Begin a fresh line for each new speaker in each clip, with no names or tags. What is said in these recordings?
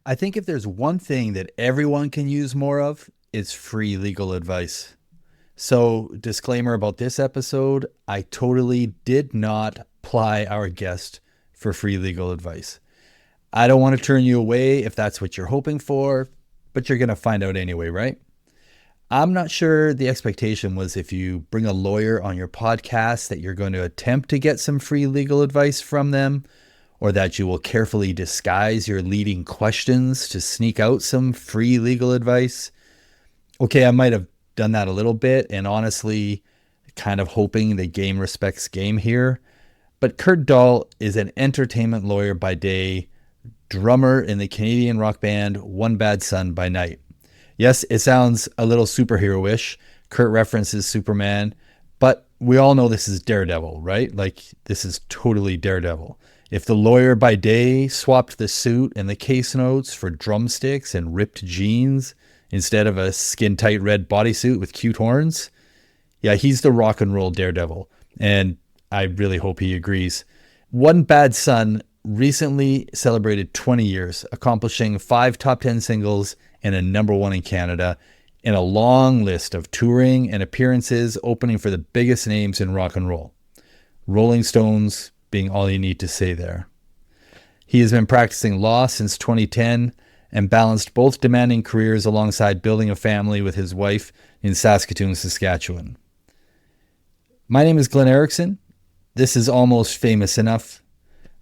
I think if there's one thing that everyone can use more of, it's free legal advice. So, disclaimer about this episode, I totally did not ply our guest for free legal advice. I don't want to turn you away if that's what you're hoping for, but you're going to find out anyway, right? I'm not sure the expectation was if you bring a lawyer on your podcast that you're going to attempt to get some free legal advice from them, or that you will carefully disguise your leading questions to sneak out some free legal advice. Okay, I might have done that a little bit, and honestly, kind of hoping the game respects game here. But Kurt Dahl is an entertainment lawyer by day, drummer in the Canadian rock band One Bad Son by night. Yes, it sounds a little superhero-ish. Kurt references Superman, but we all know this is Daredevil, right? Like, this is totally Daredevil. If the lawyer by day swapped the suit and the case notes for drumsticks and ripped jeans instead of a skin-tight red bodysuit with cute horns, yeah, he's the rock and roll Daredevil. And I really hope he agrees. One Bad Son recently celebrated 20 years, accomplishing 5 top 10 singles and a #1 in Canada, and a long list of touring and appearances opening for the biggest names in rock and roll. Rolling Stones being all you need to say there. He has been practicing law since 2010 and balanced both demanding careers alongside building a family with his wife in Saskatoon, Saskatchewan. My name is Glen Erickson. This is Almost Famous Enough.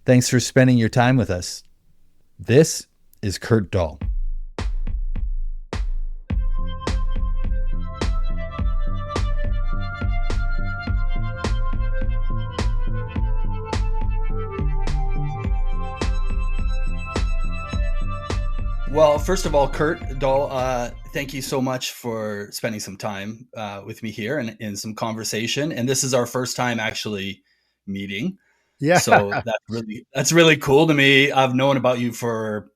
Thanks for spending your time with us. This is Kurt Dahl. Well, first of all, Kurt Dahl, thank you so much for spending some time with me here and in some conversation. And this is our first time actually meeting.
Yeah.
So that's really cool to me. I've known about you for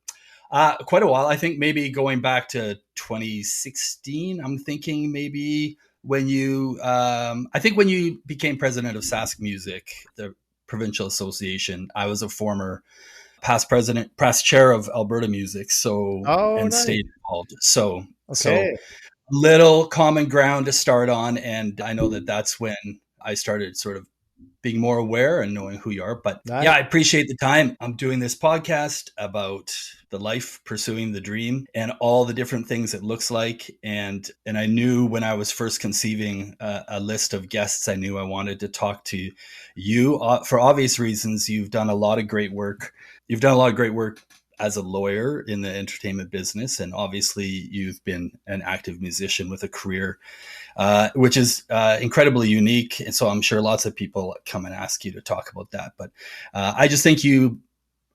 quite a while. I think maybe going back to 2016. I'm thinking maybe when you, I think when you became president of Sask Music, the provincial association. I was a former past chair of Alberta Music,
Oh,
and
nice.
stayed involved. So
Okay.
little common ground to start on, and I know that that's when I started sort of being more aware and knowing who you are. But yeah,
Nice.
I appreciate the time. I'm doing this podcast about the life pursuing the dream and all the different things it looks like. And I knew when I was first conceiving a list of guests, I knew I wanted to talk to you for obvious reasons. You've done a lot of great work. You've done a lot of great work as a lawyer in the entertainment business. And obviously you've been an active musician with a career which is incredibly unique. And so I'm sure lots of people come and ask you to talk about that. But I just think you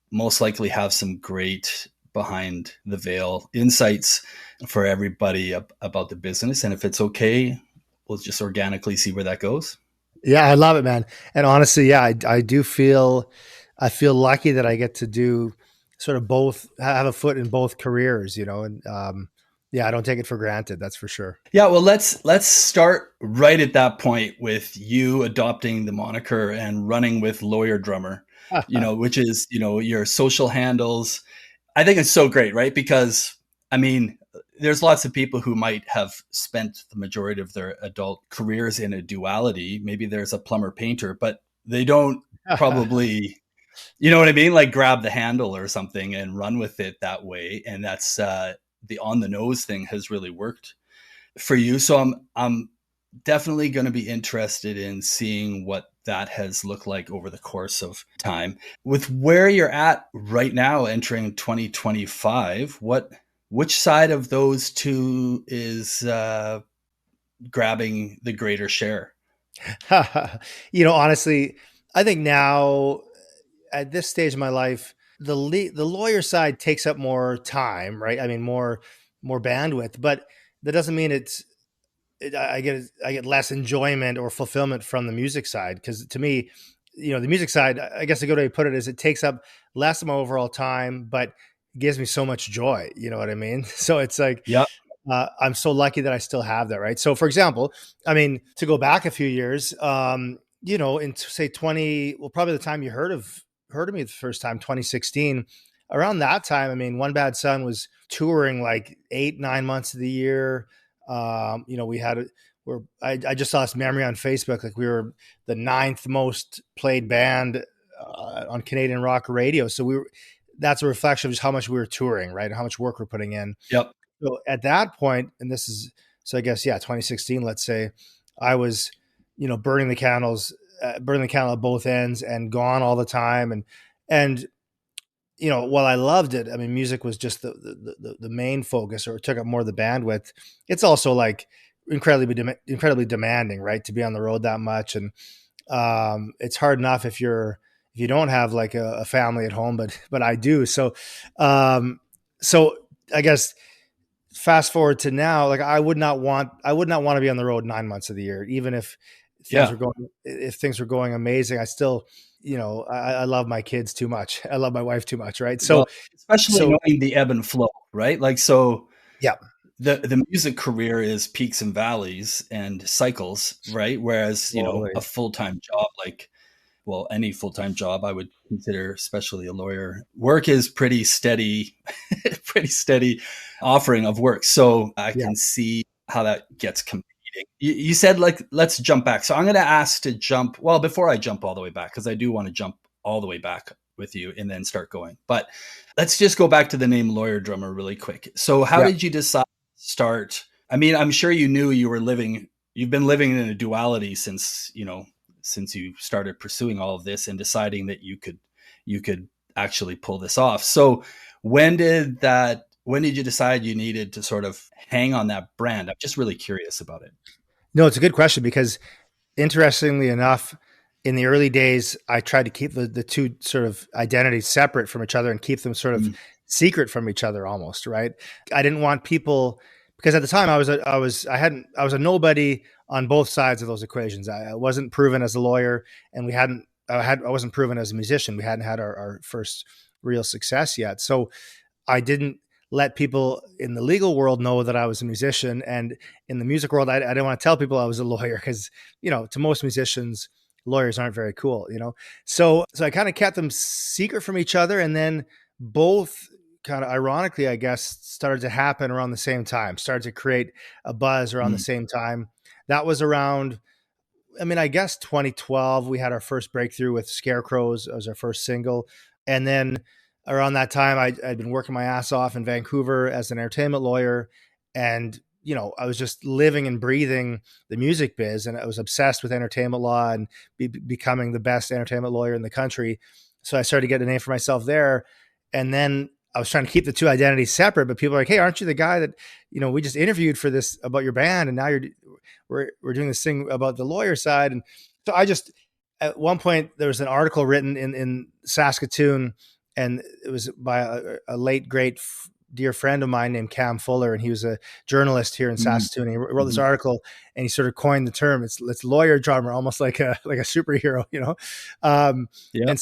most likely have some great behind the veil insights for everybody about the business. And if it's okay, we'll just organically see where that goes.
Yeah, I love it, man. And honestly, yeah, I do feel, I feel lucky that I get to do sort of both, have a foot in both careers, and yeah, I don't take it for granted. That's for sure.
Yeah, well, let's start right at that point with you adopting the moniker and running with lawyer drummer, which is, your social handles. I think it's so great, right? Because I mean, there's lots of people who might have spent the majority of their adult careers in a duality. Maybe there's a plumber painter, but they don't probably, you know what I mean? Like grab the handle or something and run with it that way. And that's, the on the nose thing has really worked for you. So I'm definitely going to be interested in seeing what that has looked like over the course of time. With where you're at right now, entering 2025, which side of those two is grabbing the greater share?
Honestly, I think now at this stage of my life, the lawyer side takes up more time, right? I mean, more bandwidth, but that doesn't mean I get less enjoyment or fulfillment from the music side. Because to me, the music side, I guess a good way to put it is it takes up less of my overall time, but gives me so much joy. You know what I mean? So it's like,
Yeah.
I'm so lucky that I still have that, right? So for example, I mean, to go back a few years, in say 20, well, probably the time you heard of me the first time, 2016, around that time, I mean, One Bad Son was touring like 8, 9 months of the year. We had I just saw this memory on Facebook, like we were the 9th most played band on Canadian rock radio. So that's a reflection of just how much we were touring, right? And how much work we're putting in.
Yep.
So at that point, and this is, so I guess, 2016, let's say, I was, burning the candle at both ends and gone all the time. And, while I loved it, I mean, music was just the main focus, or it took up more of the bandwidth. It's also like incredibly demanding, right? To be on the road that much. And it's hard enough if you don't have like a family at home, but I do. So I guess fast forward to now, like I would not want to be on the road 9 months of the year, even if things were going amazing. I still, I love my kids too much. I love my wife too much. Right. So,
especially knowing the ebb and flow, right? Like, so
yeah,
the music career is peaks and valleys and cycles, right? Whereas, a full-time job, any full-time job I would consider, especially a lawyer, work is pretty steady, pretty steady offering of work. So I can see how that gets competing. You said, let's jump back. So I'm going to ask to jump. Well, before I jump all the way back, because I do want to jump all the way back with you and then start going. But let's just go back to the name Lawyer Drummer really quick. So how did you decide to start? I mean, I'm sure you knew you've been living in a duality since you started pursuing all of this and deciding that you could actually pull this off. So when did you decide you needed to sort of hang on that brand? I'm just really curious about it.
No, it's a good question, because interestingly enough, in the early days, I tried to keep the two sort of identities separate from each other and keep them sort of secret from each other almost, right? I didn't want people, because at the time I was a nobody on both sides of those equations. I wasn't proven as a lawyer, and I wasn't proven as a musician. We hadn't had our first real success yet. So I didn't let people in the legal world know that I was a musician, and in the music world, I didn't want to tell people I was a lawyer, because, to most musicians, lawyers aren't very cool, So I kind of kept them secret from each other. And then both kind of ironically, I guess, started to happen around the same time, started to create a buzz around the same time. That was around, I guess 2012, we had our first breakthrough with Scarecrows as our first single. And then around that time, I'd been working my ass off in Vancouver as an entertainment lawyer. And, I was just living and breathing the music biz, and I was obsessed with entertainment law and becoming the best entertainment lawyer in the country. So I started to get a name for myself there. And then I was trying to keep the two identities separate, but people are like, "Hey, aren't you the guy that, we just interviewed for this about your band, and now we're doing this thing about the lawyer side?" And so at one point, there was an article written in Saskatoon, and it was by a late, great, dear friend of mine named Cam Fuller, and he was a journalist here in Saskatoon. He wrote this article, and he sort of coined the term. It's lawyer drummer, almost like a superhero, And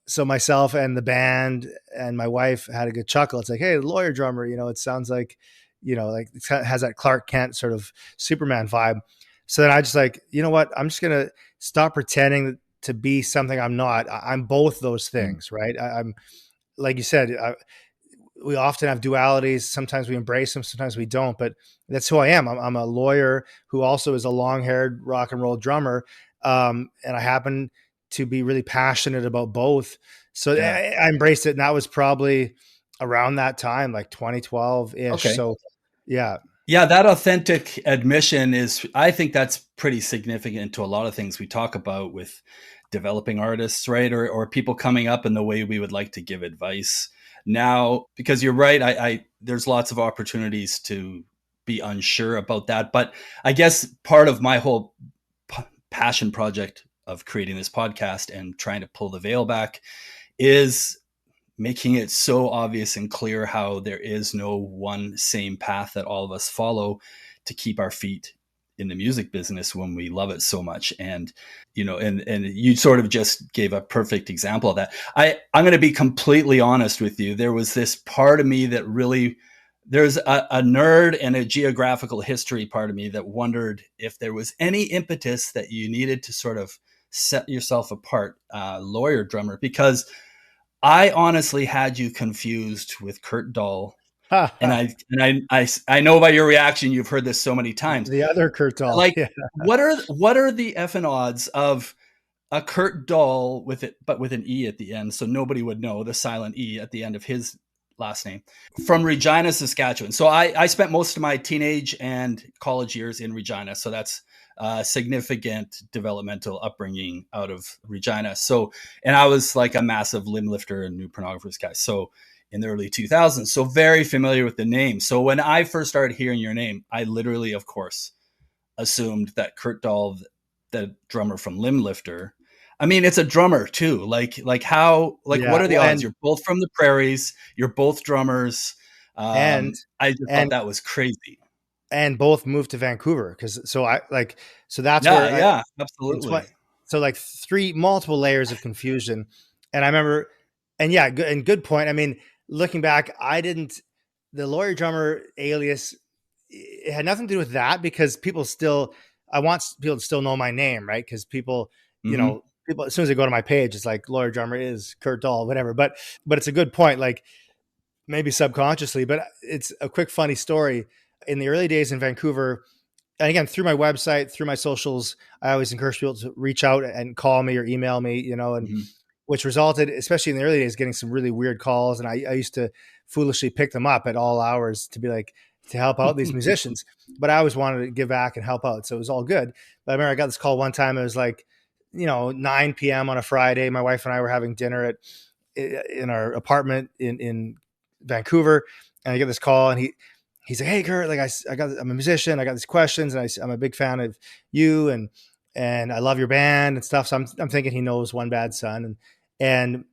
so myself and the band and my wife had a good chuckle. It's like, "Hey, lawyer drummer, it sounds like, like it has that Clark Kent sort of Superman vibe." So then I just like, you know what? I'm just going to stop pretending to be something I'm not. I'm both those things, right? I'm, like you said, we often have dualities. Sometimes we embrace them, sometimes we don't, but that's who I am. I'm a lawyer who also is a long-haired rock and roll drummer. And I happen to be really passionate about both. So I embraced it. And that was probably around that time, like 2012-ish. Okay. So yeah.
Yeah, that authentic admission I think that's pretty significant to a lot of things we talk about with developing artists, right? Or people coming up in the way we would like to give advice now, because you're right. There's lots of opportunities to be unsure about that. But I guess part of my whole passion project of creating this podcast and trying to pull the veil back is making it so obvious and clear how there is no one same path that all of us follow to keep our feet in the music business when we love it so much. And, and you sort of just gave a perfect example of that. I'm going to be completely honest with you. There was this part of me that really, there's a nerd and a geographical history part of me that wondered if there was any impetus that you needed to sort of set yourself apart, lawyer drummer, because
I honestly had you confused with Kurt Dahl, and
the
I know by your reaction you've heard this so many times.
other Kurt Dahl.
Like,
Yeah.
what are the effing odds of a Kurt Dahl with it, but with an E at the end, so nobody would know the silent E at the end of his last name, from Regina, Saskatchewan. So I spent most of my teenage and college years in Regina. So that's a significant developmental upbringing out of Regina. So, and I was like a massive limb lifter and new pornographers guy. So in the early 2000s, so very familiar with the name. So when I first started hearing your name, I literally, of course, assumed that Kurt Dahl, the drummer from Limb Lifter, I mean, it's a drummer too. Like how, like,
Yeah.
what are the odds? You're both from the prairies. You're both drummers.
And
I just thought
and
that was crazy.
and both moved to Vancouver so that's
Yeah,
where
yeah,
it's what,
absolutely.
so like three multiple layers of confusion. And I remember, and yeah, good point. I mean, looking back, the lawyer drummer alias, it had nothing to do with that, because I want people to still know my name, right? Because people,
Mm-hmm.
people, as soon as they go to my page, it's like lawyer drummer is Kurt Dahl, whatever. But it's a good point. Like, maybe subconsciously, but it's a quick funny story. In the early days in Vancouver, and again, through my website, through my socials, I always encourage people to reach out and call me or email me, and
Mm-hmm.
which resulted, especially in the early days, getting some really weird calls. And I used to foolishly pick them up at all hours to be like, to help out these musicians. But I always wanted to give back and help out. So it was all good. But I remember I got this call one time. It was like, 9 p.m. on a Friday. My wife and I were having dinner in our apartment in Vancouver. And I get this call, and he's like, "Hey, Kurt, like I'm a musician. I got these questions, and I'm a big fan of you, and I love your band and stuff." So I'm thinking he knows One Bad Son, and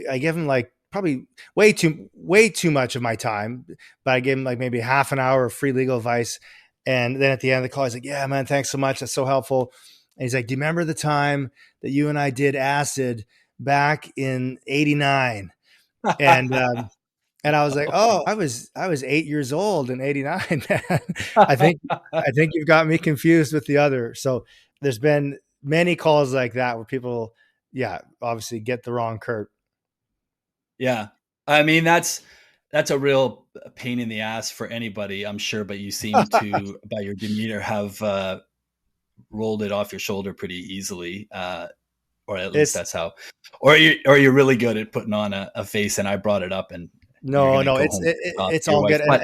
I give him like probably way too much of my time, but I gave him like maybe half an hour of free legal advice. And then at the end of the call, he's like, "Yeah, man, thanks so much. That's so helpful." And he's like, "Do you remember the time that you and I did acid back in '89?" And and I was like, "Oh, I was 8 years old in '89, man. I think I think you've got me confused with the other." So there's been many calls like that where people, yeah, obviously get the wrong Kurt.
Yeah, I mean that's a real pain in the ass for anybody, I'm sure. But you seem to, by your demeanor, have rolled it off your shoulder pretty easily. Or at least
It's
that's how, or you're really good at putting on a face. And I brought it up, and you're
no,
gonna
no,
go home to
it's
your
all
wife.
good.
But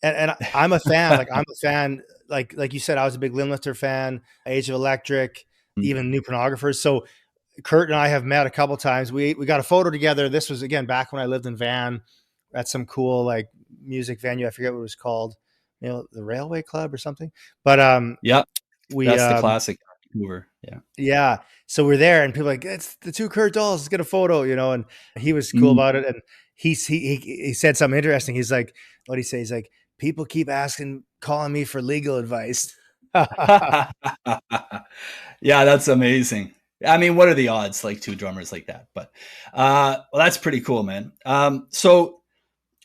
And I'm a fan. Like, I'm a fan. Like you said, I was a big Limb Lifter fan. Age of Electric, even New Pornographers. So Kurt and I have met a couple times. We got a photo together. This was again back when I lived in Van at some cool like music venue. I forget what it was called, the Railway Club or something. But
yeah,
we
that's the classic Vancouver. Yeah.
yeah. So we're there, and people are like, "It's the two Kurt Dolls. Let's get a photo," And he was cool
Mm.
about it. And he said something interesting. He's like, "What do he say?" He's like, "People keep calling me for legal advice."
Yeah, that's amazing. I mean, what are the odds, like two drummers like that? But well, that's pretty cool, man. So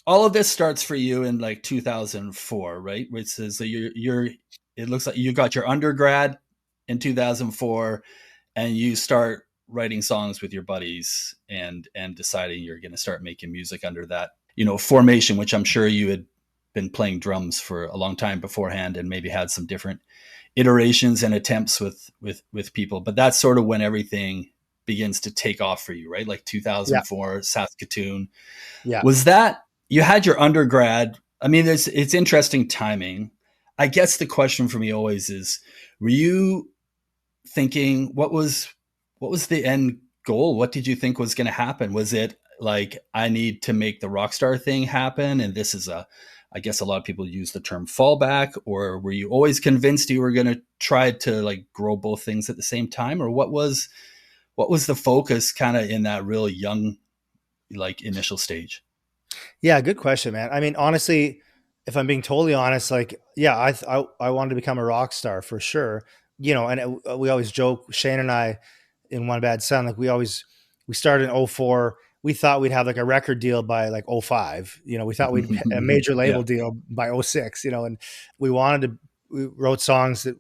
all of this starts for you in like 2004, right? Which is, so you're it looks like you got your undergrad in 2004, and you start writing songs with your buddies and deciding you're going to start making music under that, formation, which I'm sure you had been playing drums for a long time beforehand, and maybe had some different iterations and attempts with people. But that's sort of when everything begins to take off for you, right? Like
Yeah.
2004, Saskatoon.
Yeah.
Was that, you had your undergrad? I mean, it's interesting timing. I guess the question for me always is, were you thinking, what was the end goal? What did you think was going to happen? Was it like, I need to make the rock star thing happen, and this is I guess a lot of people use the term fallback? Or were you always convinced you were going to try to like grow both things at the same time? Or what was the focus kind of in that real young, like, initial stage?
Yeah. Good question, man. I mean, honestly, if I'm being totally honest, like, yeah, I wanted to become a rock star for sure. We always joke, Shane and I, in One Bad Son, like we started in '04. We thought we'd have like a record deal by like '05. We thought we'd a major
Yeah.
label deal by '06, and we wrote songs that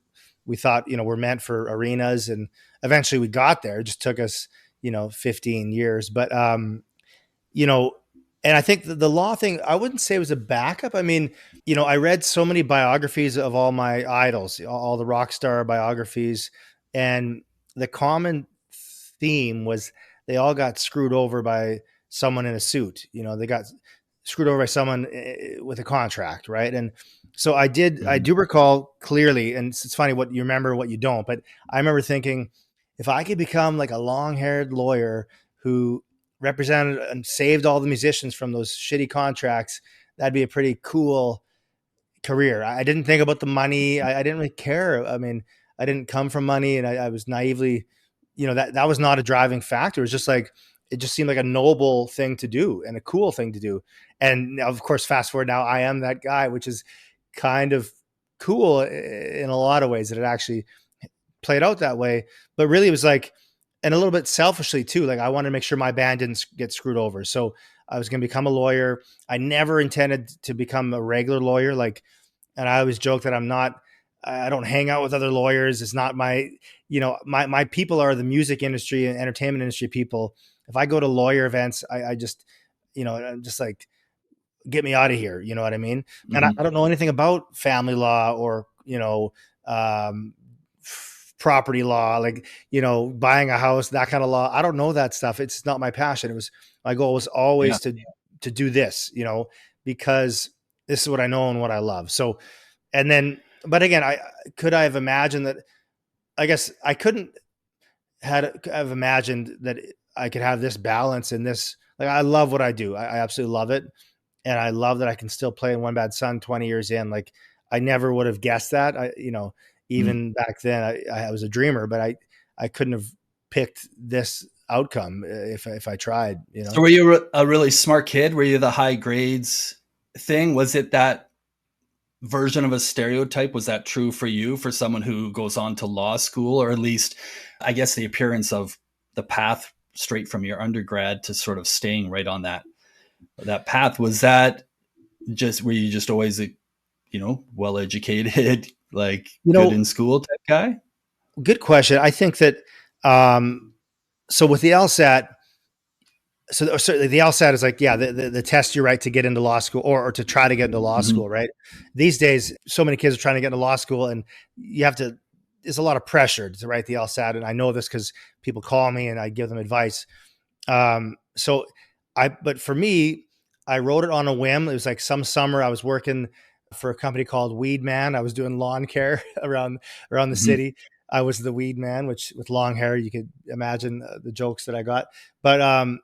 we thought, were meant for arenas, and eventually we got there. It just took us, 15 years. But you know, and I think the law thing, I wouldn't say it was a backup. I mean, I read so many biographies of all my idols, all the rock star biographies, and the common theme was they all got screwed over by someone in a suit. They got screwed over by someone with a contract, right? And so I do recall clearly, and it's funny what you remember, what you don't, but I remember thinking, if I could become like a long-haired lawyer who represented and saved all the musicians from those shitty contracts, that'd be a pretty cool career. I didn't think about the money. I didn't really care. I mean, I didn't come from money, and I was naively, that was not a driving factor. It was just like, it just seemed like a noble thing to do and a cool thing to do. And of course, fast forward now, I am that guy, which is kind of cool in a lot of ways that it actually played out that way. But really it was like, and a little bit selfishly too, like I wanted to make sure my band didn't get screwed over. So I was going to become a lawyer. I never intended to become a regular lawyer. And I always joke that I don't hang out with other lawyers. It's not my people are the music industry and entertainment industry people. If I go to lawyer events, I just, I'm just like, get me out of here. You know what I mean? Mm-hmm. And I don't know anything about family law or, property law, like, buying a house, that kind of law. I don't know that stuff. It's not my passion. My goal was always to do this, because this is what I know and what I love. So, and then, but again, I have imagined that, I guess I couldn't have imagined that I could have this balance in this. Like, I love what I do. I absolutely love it. And I love that I can still play in One Bad Son 20 years in. Like, I never would have guessed that. Even back then I was a dreamer, but I couldn't have picked this outcome if I tried,
So were you a really smart kid? Were you the high grades thing? Was it that version of a stereotype? Was that true for you, for someone who goes on to law school, or at least, I guess, the appearance of the path straight from your undergrad to sort of staying right on that path? Was that were you just always well educated, like good in school type guy?
Good question. I think that so with the LSAT, so certainly the LSAT is like, the test you write to get into law school or to try to get into law school, right? These days, so many kids are trying to get into law school, and there's a lot of pressure to write the LSAT. And I know this because people call me and I give them advice. But for me, I wrote it on a whim. It was like some summer I was working for a company called Weed Man. I was doing lawn care around the city. I was the weed man, which with long hair, you could imagine the jokes that I got. But, and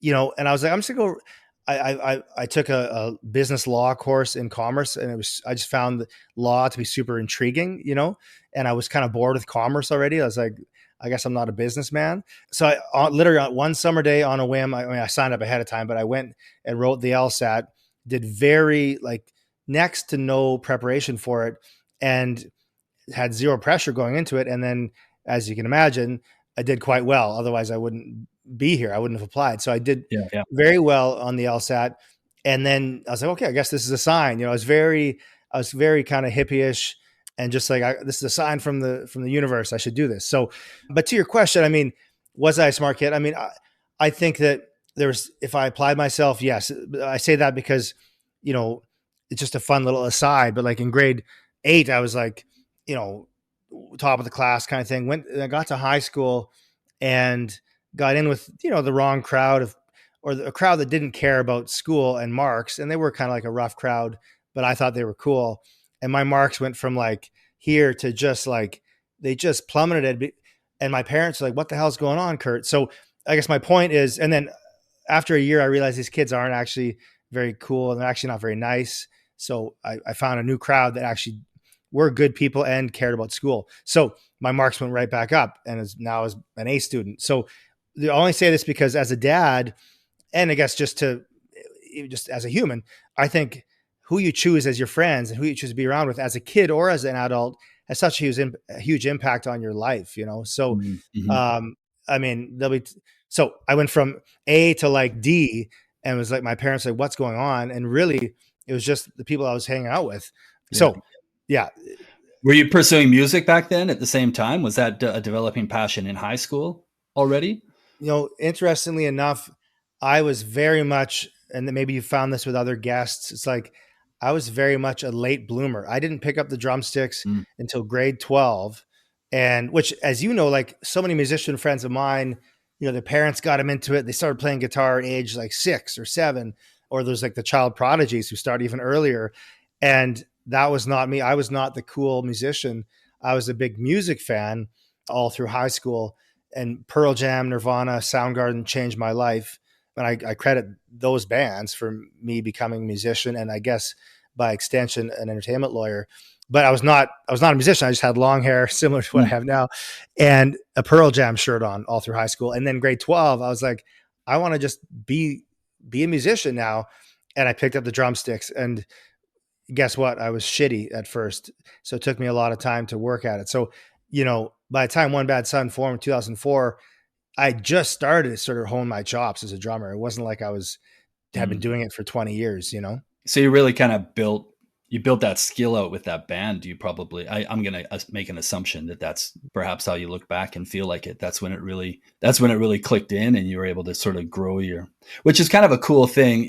I was like, I'm just gonna go. I took a business law course in commerce, and I just found the law to be super intriguing, and I was kind of bored with commerce already. I was like, I guess I'm not a businessman. So I literally on one summer day on a whim, I signed up ahead of time, but I went and wrote the LSAT, did very next to no preparation for it, and had zero pressure going into it. And then, as you can imagine, I did quite well. Otherwise I wouldn't be here. I wouldn't have applied. So I did very well on the LSAT. And then I was like, okay, I guess this is a sign. I was very kind of hippie-ish, and just like, this is a sign from the universe. I should do this. So, but to your question, I mean, was I a smart kid? I mean, I think that if I applied myself, yes. I say that because, it's just a fun little aside, but like in grade 8, I was like, top of the class kind of thing. I got to high school and got in with, the wrong crowd or a crowd that didn't care about school and marks. And they were kind of like a rough crowd, but I thought they were cool. And my marks went from like here to just like, they just plummeted. And my parents were like, what the hell's going on, Kurt? So I guess my point is, and then after a year, I realized these kids aren't actually very cool, and they're actually not very nice. So I found a new crowd that actually were good people and cared about school. So my marks went right back up, and now as an A student. So I only say this because as a dad, and I guess just as a human, I think who you choose as your friends and who you choose to be around with as a kid or as an adult has such a huge impact on your life, So, I mean, so I went from A to like D, and it was like, my parents like, what's going on? And really it was just the people I was hanging out with. Yeah. So, yeah.
Were you pursuing music back then at the same time? Was that a developing passion in high school already?
Interestingly enough, I was very much, and then maybe you found this with other guests. It's like I was very much a late bloomer. I didn't pick up the drumsticks
Mm.
until grade 12. And which, as you know, like so many musician friends of mine, their parents got them into it. They started playing guitar at age like 6 or 7, or there's like the child prodigies who start even earlier. And that was not me. I was not the cool musician. I was a big music fan all through high school, and Pearl Jam, Nirvana, Soundgarden changed my life. And I credit those bands for me becoming a musician, and I guess by extension an entertainment lawyer. But I was not a musician. I just had long hair, similar to what I have now, and a Pearl Jam shirt on all through high school. And then grade 12, I was like, I want to just be a musician now. And I picked up the drumsticks, and guess what? I was shitty at first. So it took me a lot of time to work at it. So, by the time One Bad Son formed in 2004, I just started to sort of hone my chops as a drummer. It wasn't like I had been doing it for 20 years,
So you really kind of built that skill out with that band. You probably, I'm going to make an assumption that that's perhaps how you look back and feel like it. That's when it really clicked in, and you were able to sort of grow which is kind of a cool thing.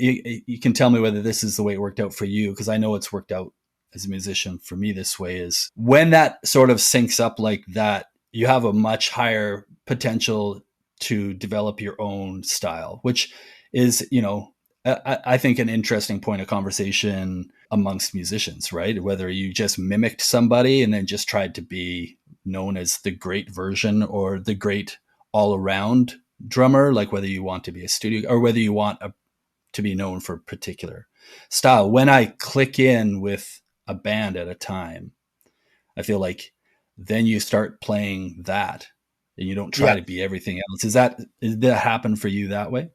You can tell me whether this is the way it worked out for you, because I know it's worked out as a musician for me this way. Is when that sort of syncs up like that, you have a much higher potential to develop your own style, which is, I think an interesting point of conversation amongst musicians, right? Whether you just mimicked somebody and then just tried to be known as the great version or the great all around drummer, like whether you want to be a studio or whether you want to be known for a particular style. When I click in with a band at a time, I feel like then you start playing that and you don't try to be everything else. Did that happen for you that way?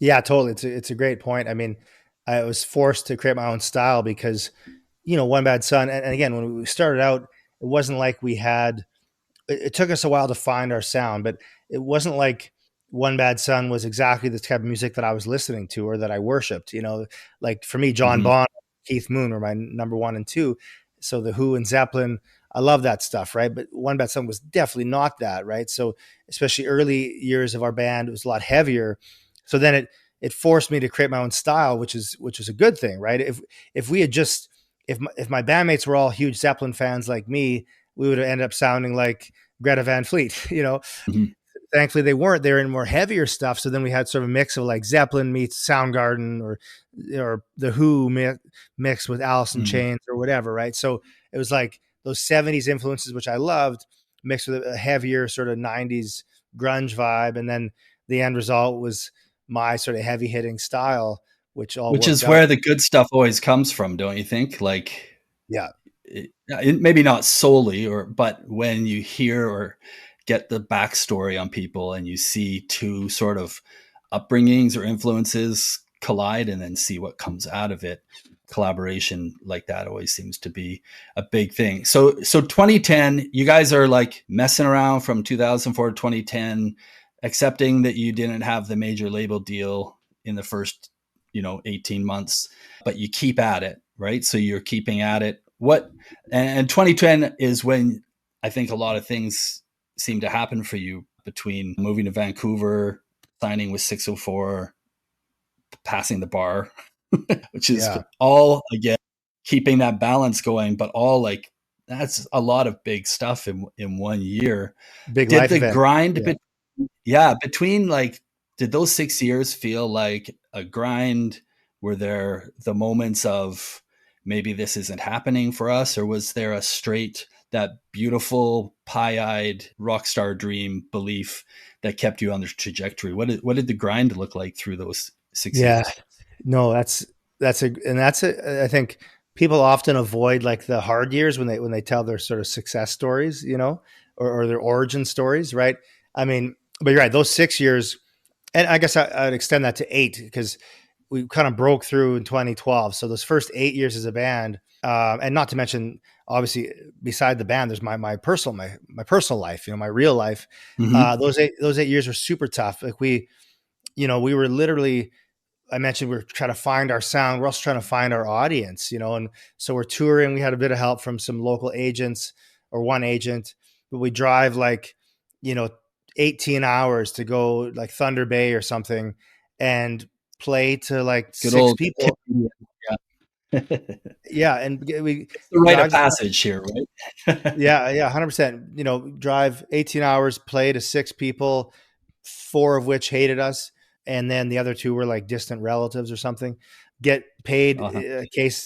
Yeah, totally. It's a great point. I mean, I was forced to create my own style because, One Bad Son. And again, when we started out, it wasn't like it took us a while to find our sound, but it wasn't like One Bad Son was exactly the type of music that I was listening to or that I worshiped. Like for me, John Bonham, Keith Moon were my number 1 and 2. So the Who and Zeppelin, I love that stuff, right? But One Bad Son was definitely not that, right? So especially early years of our band, it was a lot heavier. So then it forced me to create my own style, which is a good thing, right? If we had just if my bandmates were all huge Zeppelin fans like me, we would have ended up sounding like Greta Van Fleet, Thankfully they weren't. They were in more heavier stuff. So then we had sort of a mix of like Zeppelin meets Soundgarden or the Who mixed with Alice in Chains or whatever, right? So it was like those 70s influences, which I loved, mixed with a heavier sort of 90s grunge vibe. And then the end result was my sort of heavy hitting style, which
is where the good stuff always comes from, don't you think? Like,
yeah,
maybe not solely, but when you hear or get the backstory on people and you see two sort of upbringings or influences collide and then see what comes out of it, collaboration like that always seems to be a big thing. So 2010, you guys are like messing around from 2004 to 2010, accepting that you didn't have the major label deal in the first 18 months, but you keep at it, right? So you're keeping at it. And 2010 is when I think a lot of things seem to happen for you, between moving to Vancouver, signing with 604, passing the bar, which is all, again, keeping that balance going, but all like, that's a lot of big stuff in 1 year.
Big life
Did the
event.
grind between like, did those 6 years feel like a grind? Were there the moments of maybe this isn't happening for us, or was there a straight, that beautiful pie-eyed rock star dream belief that kept you on the trajectory? What did the grind look like through those 6 years?
No, that's I think people often avoid like the hard years when they tell their sort of success stories, or their origin stories, right? I mean, but you're right, those 6 years, and I guess I'd extend that to 8, because we kind of broke through in 2012. So those first 8 years as a band, and not to mention, obviously, beside the band, there's my personal life, my real life. Those 8 years were super tough. Like we were literally, I mentioned, we're trying to find our sound. We're also trying to find our audience, and so we're touring. We had a bit of help from some local agents, or one agent, but we drive 18 hours to go like Thunder Bay or something. and play to like
Good
six
old
people.
yeah. It's
Yeah, and we
the rite of
drive.
passage here, right?
Yeah, 100%. You know, drive 18 hours, play to six people, four of which hated us, and then the other two were like distant relatives or something. Get paid
Uh-huh.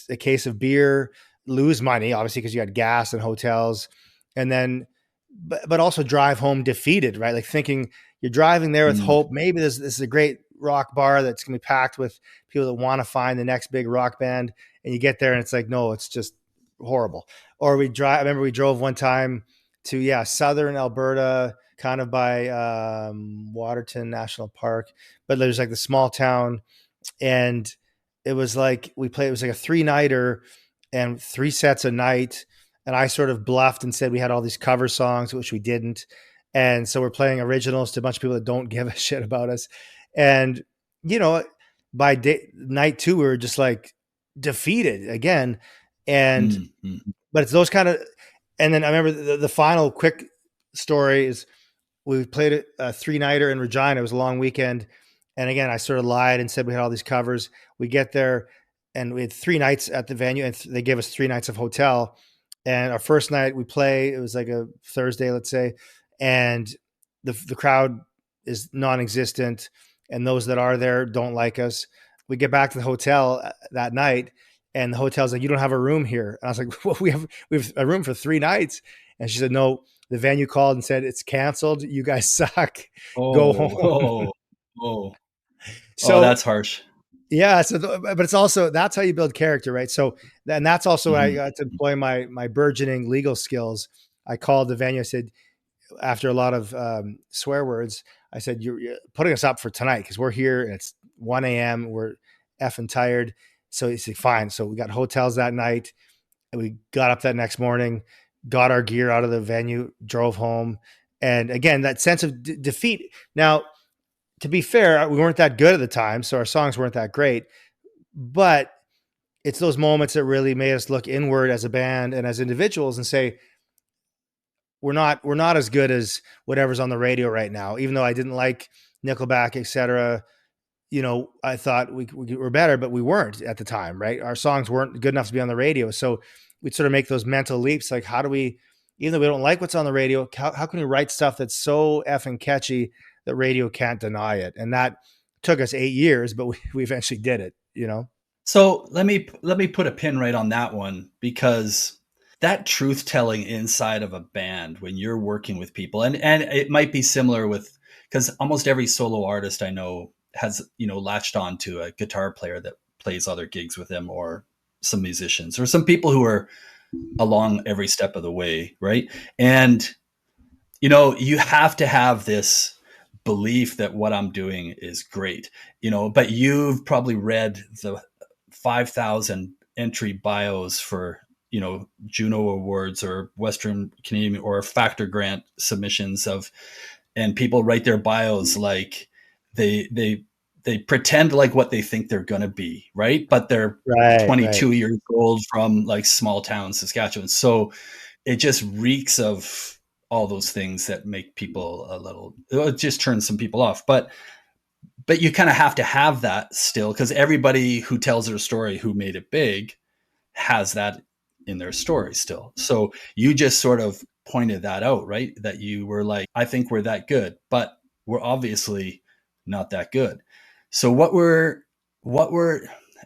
a case of beer, lose money obviously because you had gas and hotels, and then but also drive home defeated, right? Like thinking you're driving there with
Mm.
hope. Maybe this is a great rock bar that's going to be packed with people that want to find the next big rock band, and you get there and it's like, no, it's just horrible. Or we drive. I remember we drove one time to southern Alberta, kind of by Waterton National Park, but there's like the small town, and it was like we played. It was like a 3-nighter and 3 sets a night, and I sort of bluffed and said we had all these cover songs, which we didn't, and so we're playing originals to a bunch of people that don't give a shit about us, and you know, by night 2 we were just like defeated again, and
Mm.
but it's those kind of, and then I remember the final quick story is we played a 3-nighter in Regina. It was a long weekend. And again, I sort of lied and said we had all these covers. We get there and we had 3 nights at the venue, and they gave us 3 nights of hotel. And our first night we play, it was like a Thursday, let's say, and the crowd is non-existent, and those that are there don't like us. We get back to the hotel that night, and the hotel's like, "You don't have a room here." And I was like, "Well, we have a room for 3 nights." And she said, "No, the venue called and said it's canceled. You guys suck. Go home."
Oh,
So
that's harsh.
yeah, but it's also, that's how you build character, right? So, and that's also when I
Mhm.
got to employ my burgeoning legal skills. I called the venue. I said, after a lot of swear words, I said, you're putting us up for tonight because we're here and it's 1 a.m. We're effing tired. So he said, fine. So we got hotels that night, and we got up that next morning, got our gear out of the venue, drove home. And again, that sense of defeat. Now, to be fair, we weren't that good at the time, so our songs weren't that great. But it's those moments that really made us look inward as a band and as individuals and say, we're not as good as whatever's on the radio right now. Even though I didn't like Nickelback, etc., you know, I thought we were better, but we weren't at the time, right? Our songs weren't good enough to be on the radio. So we'd sort of make those mental leaps. Like, how do we, even though we don't like what's on the radio, how can we write stuff that's so effing catchy that radio can't deny it? And that took us 8 years, but we eventually did it, you know?
So let me put a pin right on that one, because that truth telling inside of a band when you're working with people, and it might be similar with, because almost every solo artist I know has, latched on to a guitar player that plays other gigs with them, or some musicians, or some people who are along every step of the way, right? And you have to have this belief that what I'm doing is great, but you've probably read the 5,000 entry bios for Juno Awards or Western Canadian or Factor Grant submissions and people write their bios like they pretend like what they think they're going to be, right? But they're
Right.
22 years old from like small town Saskatchewan. So it just reeks of all those things that make people it just turns some people off. But you kind of have to have that still, because everybody who tells their story who made it big has that in their story still. So you just sort of pointed that out, right? That you were like, I think we're that good, but we're obviously not that good. So what were,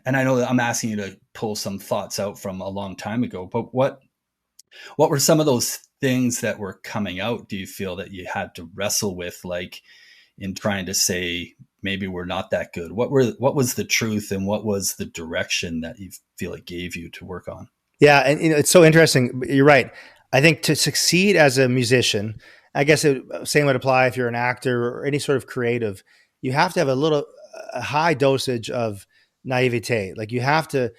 and I know that I'm asking you to pull some thoughts out from a long time ago, but what were some of those things that were coming out, do you feel, that you had to wrestle with, like in trying to say, maybe we're not that good? What was the truth, and what was the direction that you feel it gave you to work on?
Yeah, and it's so interesting. You're right. I think to succeed as a musician, I guess same would apply if you're an actor or any sort of creative. You have to have a high dosage of naivete. Like you have to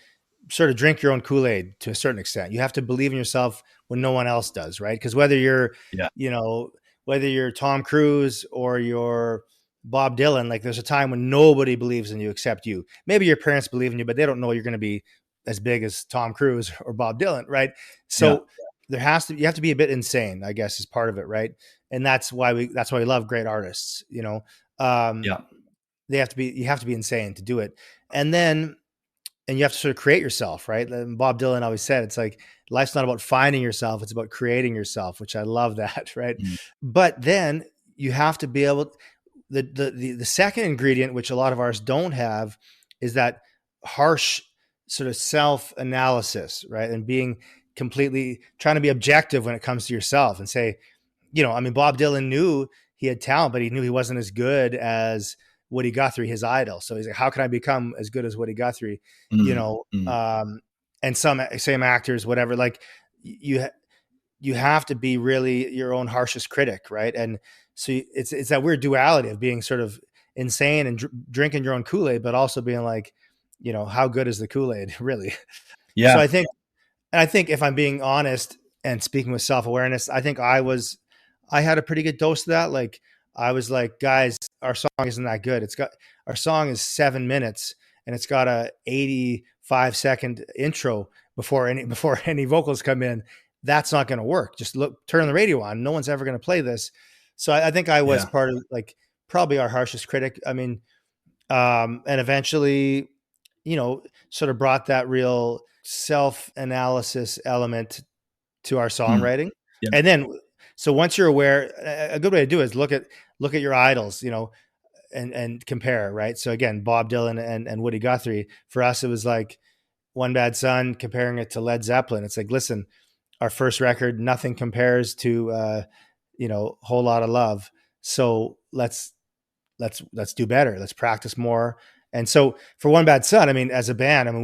sort of drink your own Kool-Aid to a certain extent. You have to believe in yourself when no one else does, right? Because whether you're,
Yeah.
you know, whether you're Tom Cruise or you're Bob Dylan, like there's a time when nobody believes in you except you. Maybe your parents believe in you, but they don't know you're going to be as big as Tom Cruise or Bob Dylan, right?
Yeah.
So you have to be a bit insane, I guess, is part of it, right? And that's why we love great artists, you know.
Yeah.
you have to be insane to do it. And you have to sort of create yourself, right? And Bob Dylan always said, it's like, life's not about finding yourself, it's about creating yourself, which I love that, right?
Mm.
But then you have to be able, the second ingredient, which a lot of ours don't have, is that harsh sort of self-analysis, right? And being completely trying to be objective when it comes to yourself and say, Bob Dylan knew he had talent, but he knew he wasn't as good as Woody Guthrie, his idol. So he's like, how can I become as good as Woody Guthrie? And some same actors, whatever, like you have to be really your own harshest critic. Right. And so it's that weird duality of being sort of insane and drinking your own Kool-Aid, but also being like, how good is the Kool-Aid really?
Yeah.
So I think if I'm being honest and speaking with self-awareness, I think I had a pretty good dose of that. Like I was like, guys, our song isn't that good. Our song is 7 minutes and it's got a 85-second intro before any vocals come in. That's not going to work. Just turn the radio on. No one's ever going to play this. So I think I was part of like probably our harshest critic. I mean, and eventually, sort of brought that real self-analysis element to our songwriting.
Yeah.
And then, so once you're aware, a good way to do it is look at your idols, and compare, right? So again, Bob Dylan and Woody Guthrie, for us, it was like One Bad Son, comparing it to Led Zeppelin. It's like, listen, our first record, nothing compares to, Whole Lotta Love. So let's do better. Let's practice more. And so for One Bad Son, I mean, as a band, I mean,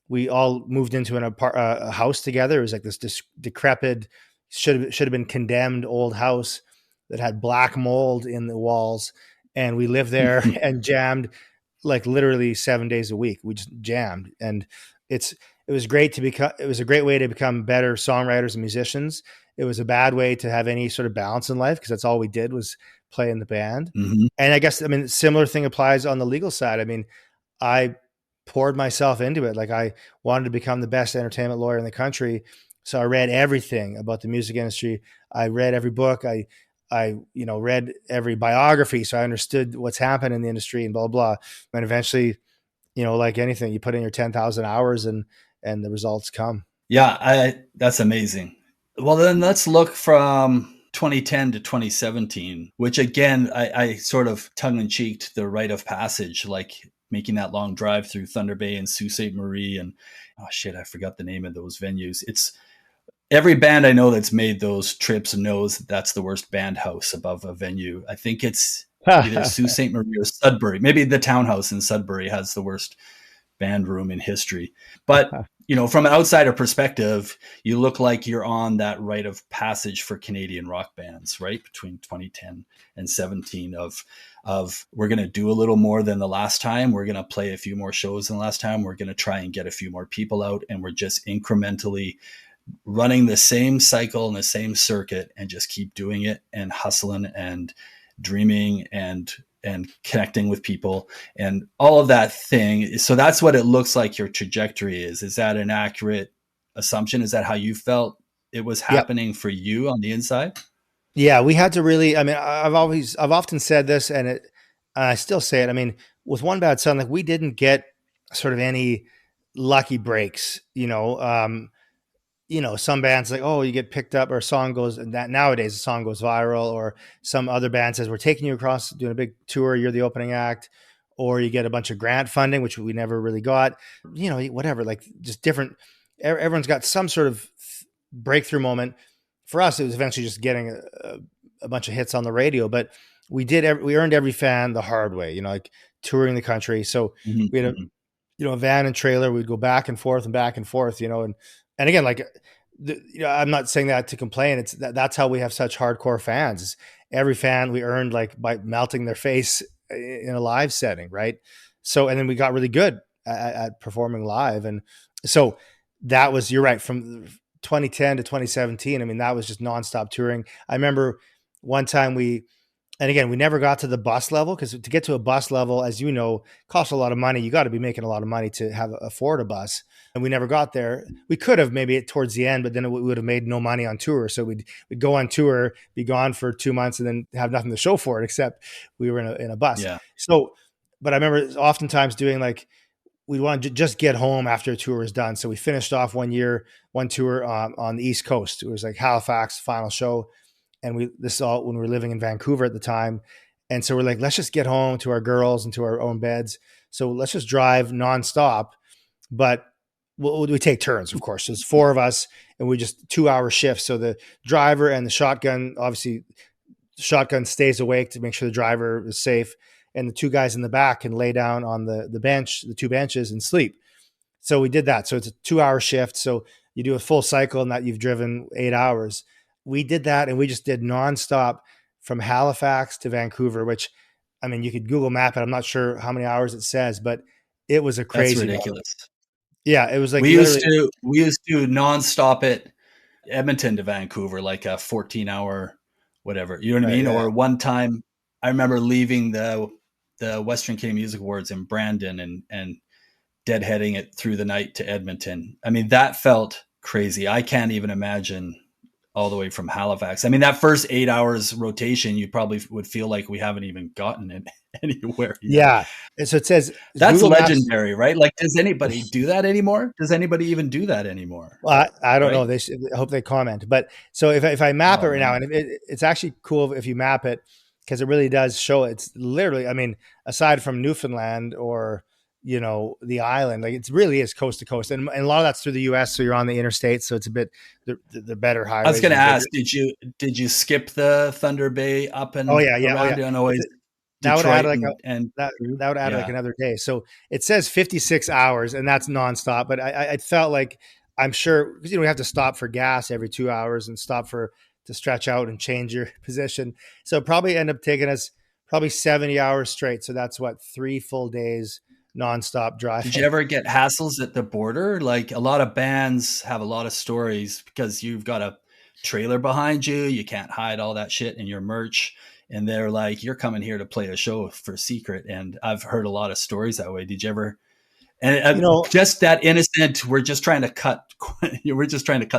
we all moved into a house together. It was like this decrepit, should have been condemned old house that had black mold in the walls. And we lived there and jammed like literally 7 days a week. We just jammed. And it was a great way to become better songwriters and musicians. It was a bad way to have any sort of balance in life because that's all we did was play in the band.
Mm-hmm.
And I guess, I mean, similar thing applies on the legal side. I mean, I poured myself into it. Like I wanted to become the best entertainment lawyer in the country. So I read everything about the music industry. I read every book. I read every biography. So I understood what's happened in the industry and blah, blah. And eventually, like anything, you put in your 10,000 hours and the results come.
Yeah. That's amazing. Well, then let's look from 2010 to 2017, which again, I sort of tongue in cheek the rite of passage, like making that long drive through Thunder Bay and Sault Ste. Marie. And I forgot the name of those venues. It's every band I know that's made those trips knows that's the worst band house above a venue. I think it's either Sault Ste. Marie or Sudbury. Maybe the Townhouse in Sudbury has the worst band room in history. But from an outsider perspective, you look like you're on that rite of passage for Canadian rock bands, right? Between 2010 and 17 of we're going to do a little more than the last time. We're going to play a few more shows than the last time. We're going to try and get a few more people out. And we're just incrementally running the same cycle and the same circuit and just keep doing it and hustling and dreaming and connecting with people and all of that thing. So that's what it looks like your trajectory is. Is that an accurate assumption? Is that how you felt it was happening for you on the inside?
Yeah, we had to really, I mean, I've often said this and I still say it. I mean, with One Bad Son, like we didn't get sort of any lucky breaks, some bands like, oh, you get picked up or a song goes, and that nowadays a song goes viral, or some other band says, we're taking you across doing a big tour. You're the opening act, or you get a bunch of grant funding, which we never really got, whatever, like just different. Everyone's got some sort of breakthrough moment. For us, it was eventually just getting a bunch of hits on the radio, but we earned every fan the hard way, like touring the country. So we had a van and trailer. We'd go back and forth, and again, like, I'm not saying that to complain. It's that's how we have such hardcore fans. Every fan we earned like by melting their face in a live setting, right? So, and then we got really good at performing live, and so that was, you're right, from 2010 to 2017. I mean, that was just nonstop touring. I remember one time and again, we never got to the bus level, because to get to a bus level, as you know, costs a lot of money. You got to be making a lot of money to afford a bus. And we never got there. We could have maybe towards the end, but then we would have made no money on tour. So we'd go on tour, be gone for 2 months, and then have nothing to show for it, except we were in a bus.
Yeah.
So But I remember oftentimes doing like, we'd want to just get home after a tour was done. So we finished off one tour on the East Coast. It was like Halifax, final show. And this is all when we were living in Vancouver at the time. And so we're like, let's just get home to our girls and to our own beds. So let's just drive nonstop. But we take turns, of course. So it's 4 of us and we just 2-hour shifts. So the driver and the shotgun, obviously the shotgun stays awake to make sure the driver is safe. And the 2 guys in the back can lay down on the bench, the 2 benches, and sleep. So we did that. So it's a 2-hour shift. So you do a full cycle and that you've driven 8 hours. We did that and we just did nonstop from Halifax to Vancouver, which, I mean, you could Google map it. I'm not sure how many hours it says, but it was a crazy.
That's ridiculous.
Yeah, it was like
we used to nonstop it Edmonton to Vancouver, like a 14-hour whatever. You know what I mean? Yeah. Or one time I remember leaving the Western Canadian Music Awards in Brandon and deadheading it through the night to Edmonton. I mean, that felt crazy. I can't even imagine all the way from Halifax. I mean, that first 8 hours rotation, you probably would feel like we haven't even gotten it anywhere yet.
Yeah. And so it says
that's Google legendary, Maps, right? Like, does anybody do that anymore? Does anybody even do that anymore?
Well, I don't know. I hope they comment. But so if I map it right now, and it's actually cool if you map it, because it really does show it's literally, I mean, aside from Newfoundland or, you know, the island, like it really is coast to coast. And a lot of that's through the US. So you're on the interstate. So it's a bit, the better highways.
I was going to ask, did you skip the Thunder Bay up and around always?
That would add that would add like another day. So it says 56 hours and that's nonstop. But I felt like, I'm sure, because, you know, we have to stop for gas every 2 hours and stop to stretch out and change your position. So probably end up taking us probably 70 hours straight. So that's 3 full days nonstop driving.
Did you ever get hassles at the border? Like, a lot of bands have a lot of stories because you've got a trailer behind you. You can't hide all that shit in your merch. And they're like, you're coming here to play a show for secret. And I've heard a lot of stories that way. Did you ever? And just that innocent, we're just trying to cut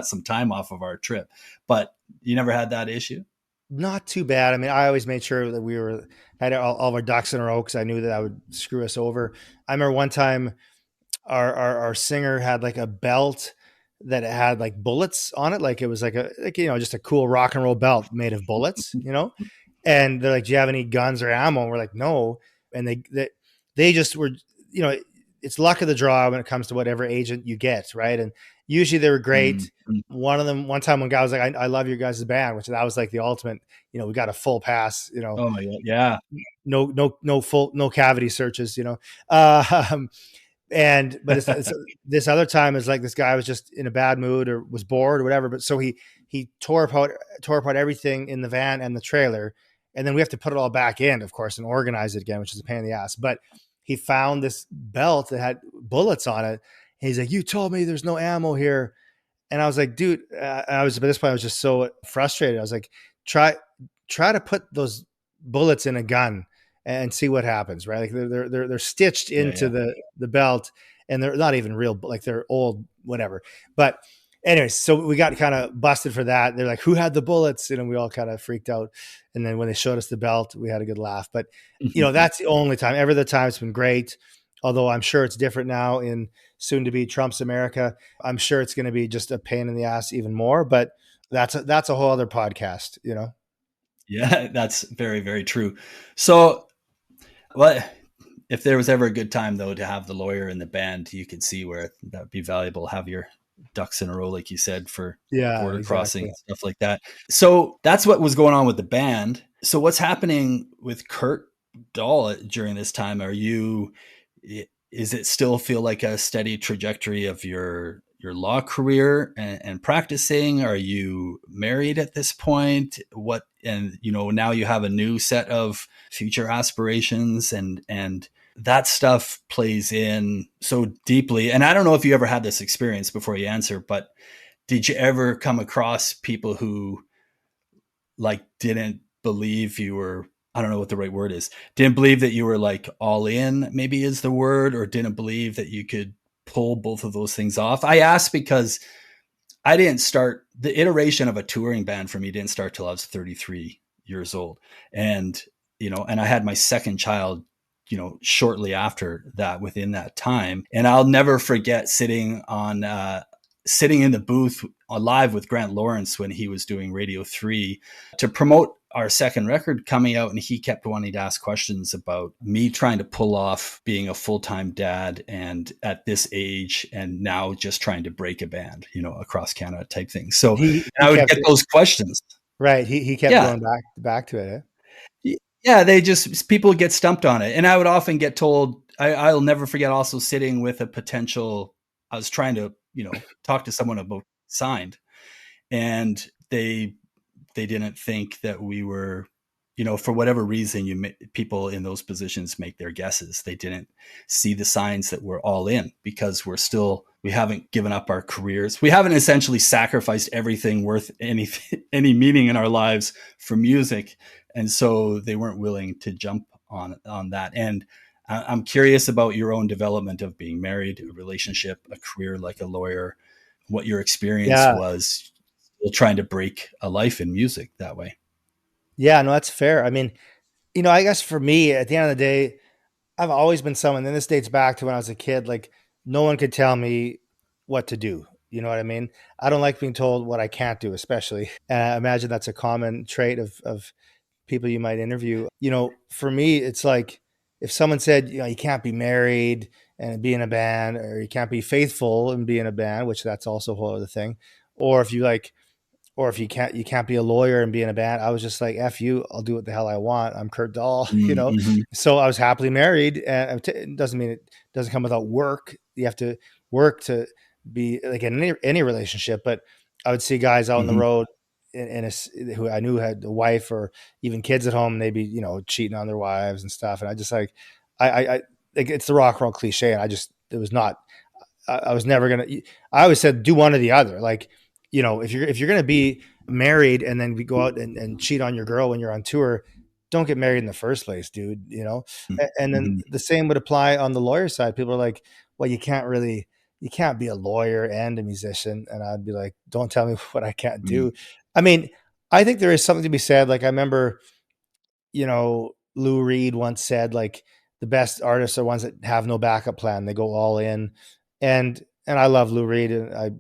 some time off of our trip. But you never had that issue?
Not too bad. I mean, I always made sure that had all of our ducks in a row because I knew that I would screw us over. I remember one time our singer had like a belt that had like bullets on it. Like it was like just a cool rock and roll belt made of bullets, you know? And they're like, do you have any guns or ammo? And we're like, no. And they just were, you know, it's luck of the draw when it comes to whatever agent you get. Right. And usually they were great. Mm-hmm. One time one guy was like, I love your guys' band, which that was like the ultimate, you know, we got a full pass, you know.
Oh my God. Yeah.
No cavity searches, you know. But it's this other time is like this guy was just in a bad mood or was bored or whatever. But so he tore apart everything in the van and the trailer. And then we have to put it all back in, of course, and organize it again, which is a pain in the ass. But he found this belt that had bullets on it. And he's like, you told me there's no ammo here. And I was like, dude, by this point, I was just so frustrated. I was like, try to put those bullets in a gun and see what happens. Right. Like they're stitched into the belt and they're not even real, like they're old, whatever. But anyways, so we got kind of busted for that. They're like, who had the bullets? And we all kind of freaked out. And then when they showed us the belt, we had a good laugh. But, you know, that's the only time. Every other time it's been great. Although I'm sure it's different now in soon to be Trump's America. I'm sure it's going to be just a pain in the ass even more. But that's a whole other podcast, you know?
Yeah, that's very, very true. So if there was ever a good time, though, to have the lawyer in the band, you could see where that would be valuable. Have your ducks in a row, like you said, for border crossing and stuff like that. So that's what was going on with the band. So what's happening with Kurt Dahl during this time? Is it still feel like a steady trajectory of your law career and practicing? Are you married at this point? Now you have a new set of future aspirations and that stuff plays in so deeply. And I don't know if you ever had this experience before you answer, but did you ever come across people who like didn't believe you were, I don't know what the right word is, didn't believe that you were like all in, maybe is the word, or didn't believe that you could pull both of those things off? I asked because I didn't start the iteration of a touring band for me didn't start till I was 33 years old. And, you know, and I had my second child shortly after that, within that time. And I'll never forget sitting in the booth live with Grant Lawrence when he was doing Radio 3 to promote our second record coming out. And he kept wanting to ask questions about me trying to pull off being a full-time dad and at this age, and now just trying to break a band, across Canada type thing. So I would get those questions.
Right. He kept going back to it.
Yeah, people get stumped on it. And I would often get told, I'll never forget also sitting with a potential, I was trying to, talk to someone about signed, and they didn't think that we were, for whatever reason, people in those positions make their guesses. They didn't see the signs that we're all in, because we haven't given up our careers. We haven't essentially sacrificed everything worth any meaning in our lives for music. And so they weren't willing to jump on that. And I'm curious about your own development of being married, a relationship, a career like a lawyer, what your experience was trying to break a life in music that way.
Yeah, no, that's fair. I mean, I guess for me, at the end of the day, I've always been someone, and this dates back to when I was a kid, like no one could tell me what to do. You know what I mean? I don't like being told what I can't do, especially. And I imagine that's a common trait of people you might interview. For me, it's like if someone said, you can't be married and be in a band, or you can't be faithful and be in a band, which that's also a whole other thing. Or if you can't be a lawyer and be in a band. I was just like, F you, I'll do what the hell I want. I'm Kurt Dahl,
Mm-hmm.
So I was happily married, and it doesn't mean it doesn't come without work. You have to work to be like in any relationship. But I would see guys out on the road who I knew had a wife or even kids at home, and they'd be, cheating on their wives and stuff. And I just like, I like, it's the rock and roll cliche. And it was not, I was never going to, I always said, do one or the other. Like, if you're going to be married and then we go out and cheat on your girl when you're on tour, don't get married in the first place, dude, And then the same would apply on the lawyer side. People are like, well, you can't be a lawyer and a musician. And I'd be like, don't tell me what I can't do. I mean, I think there is something to be said. Like I remember, Lou Reed once said, like, the best artists are ones that have no backup plan. They go all in. And I love Lou Reed, and I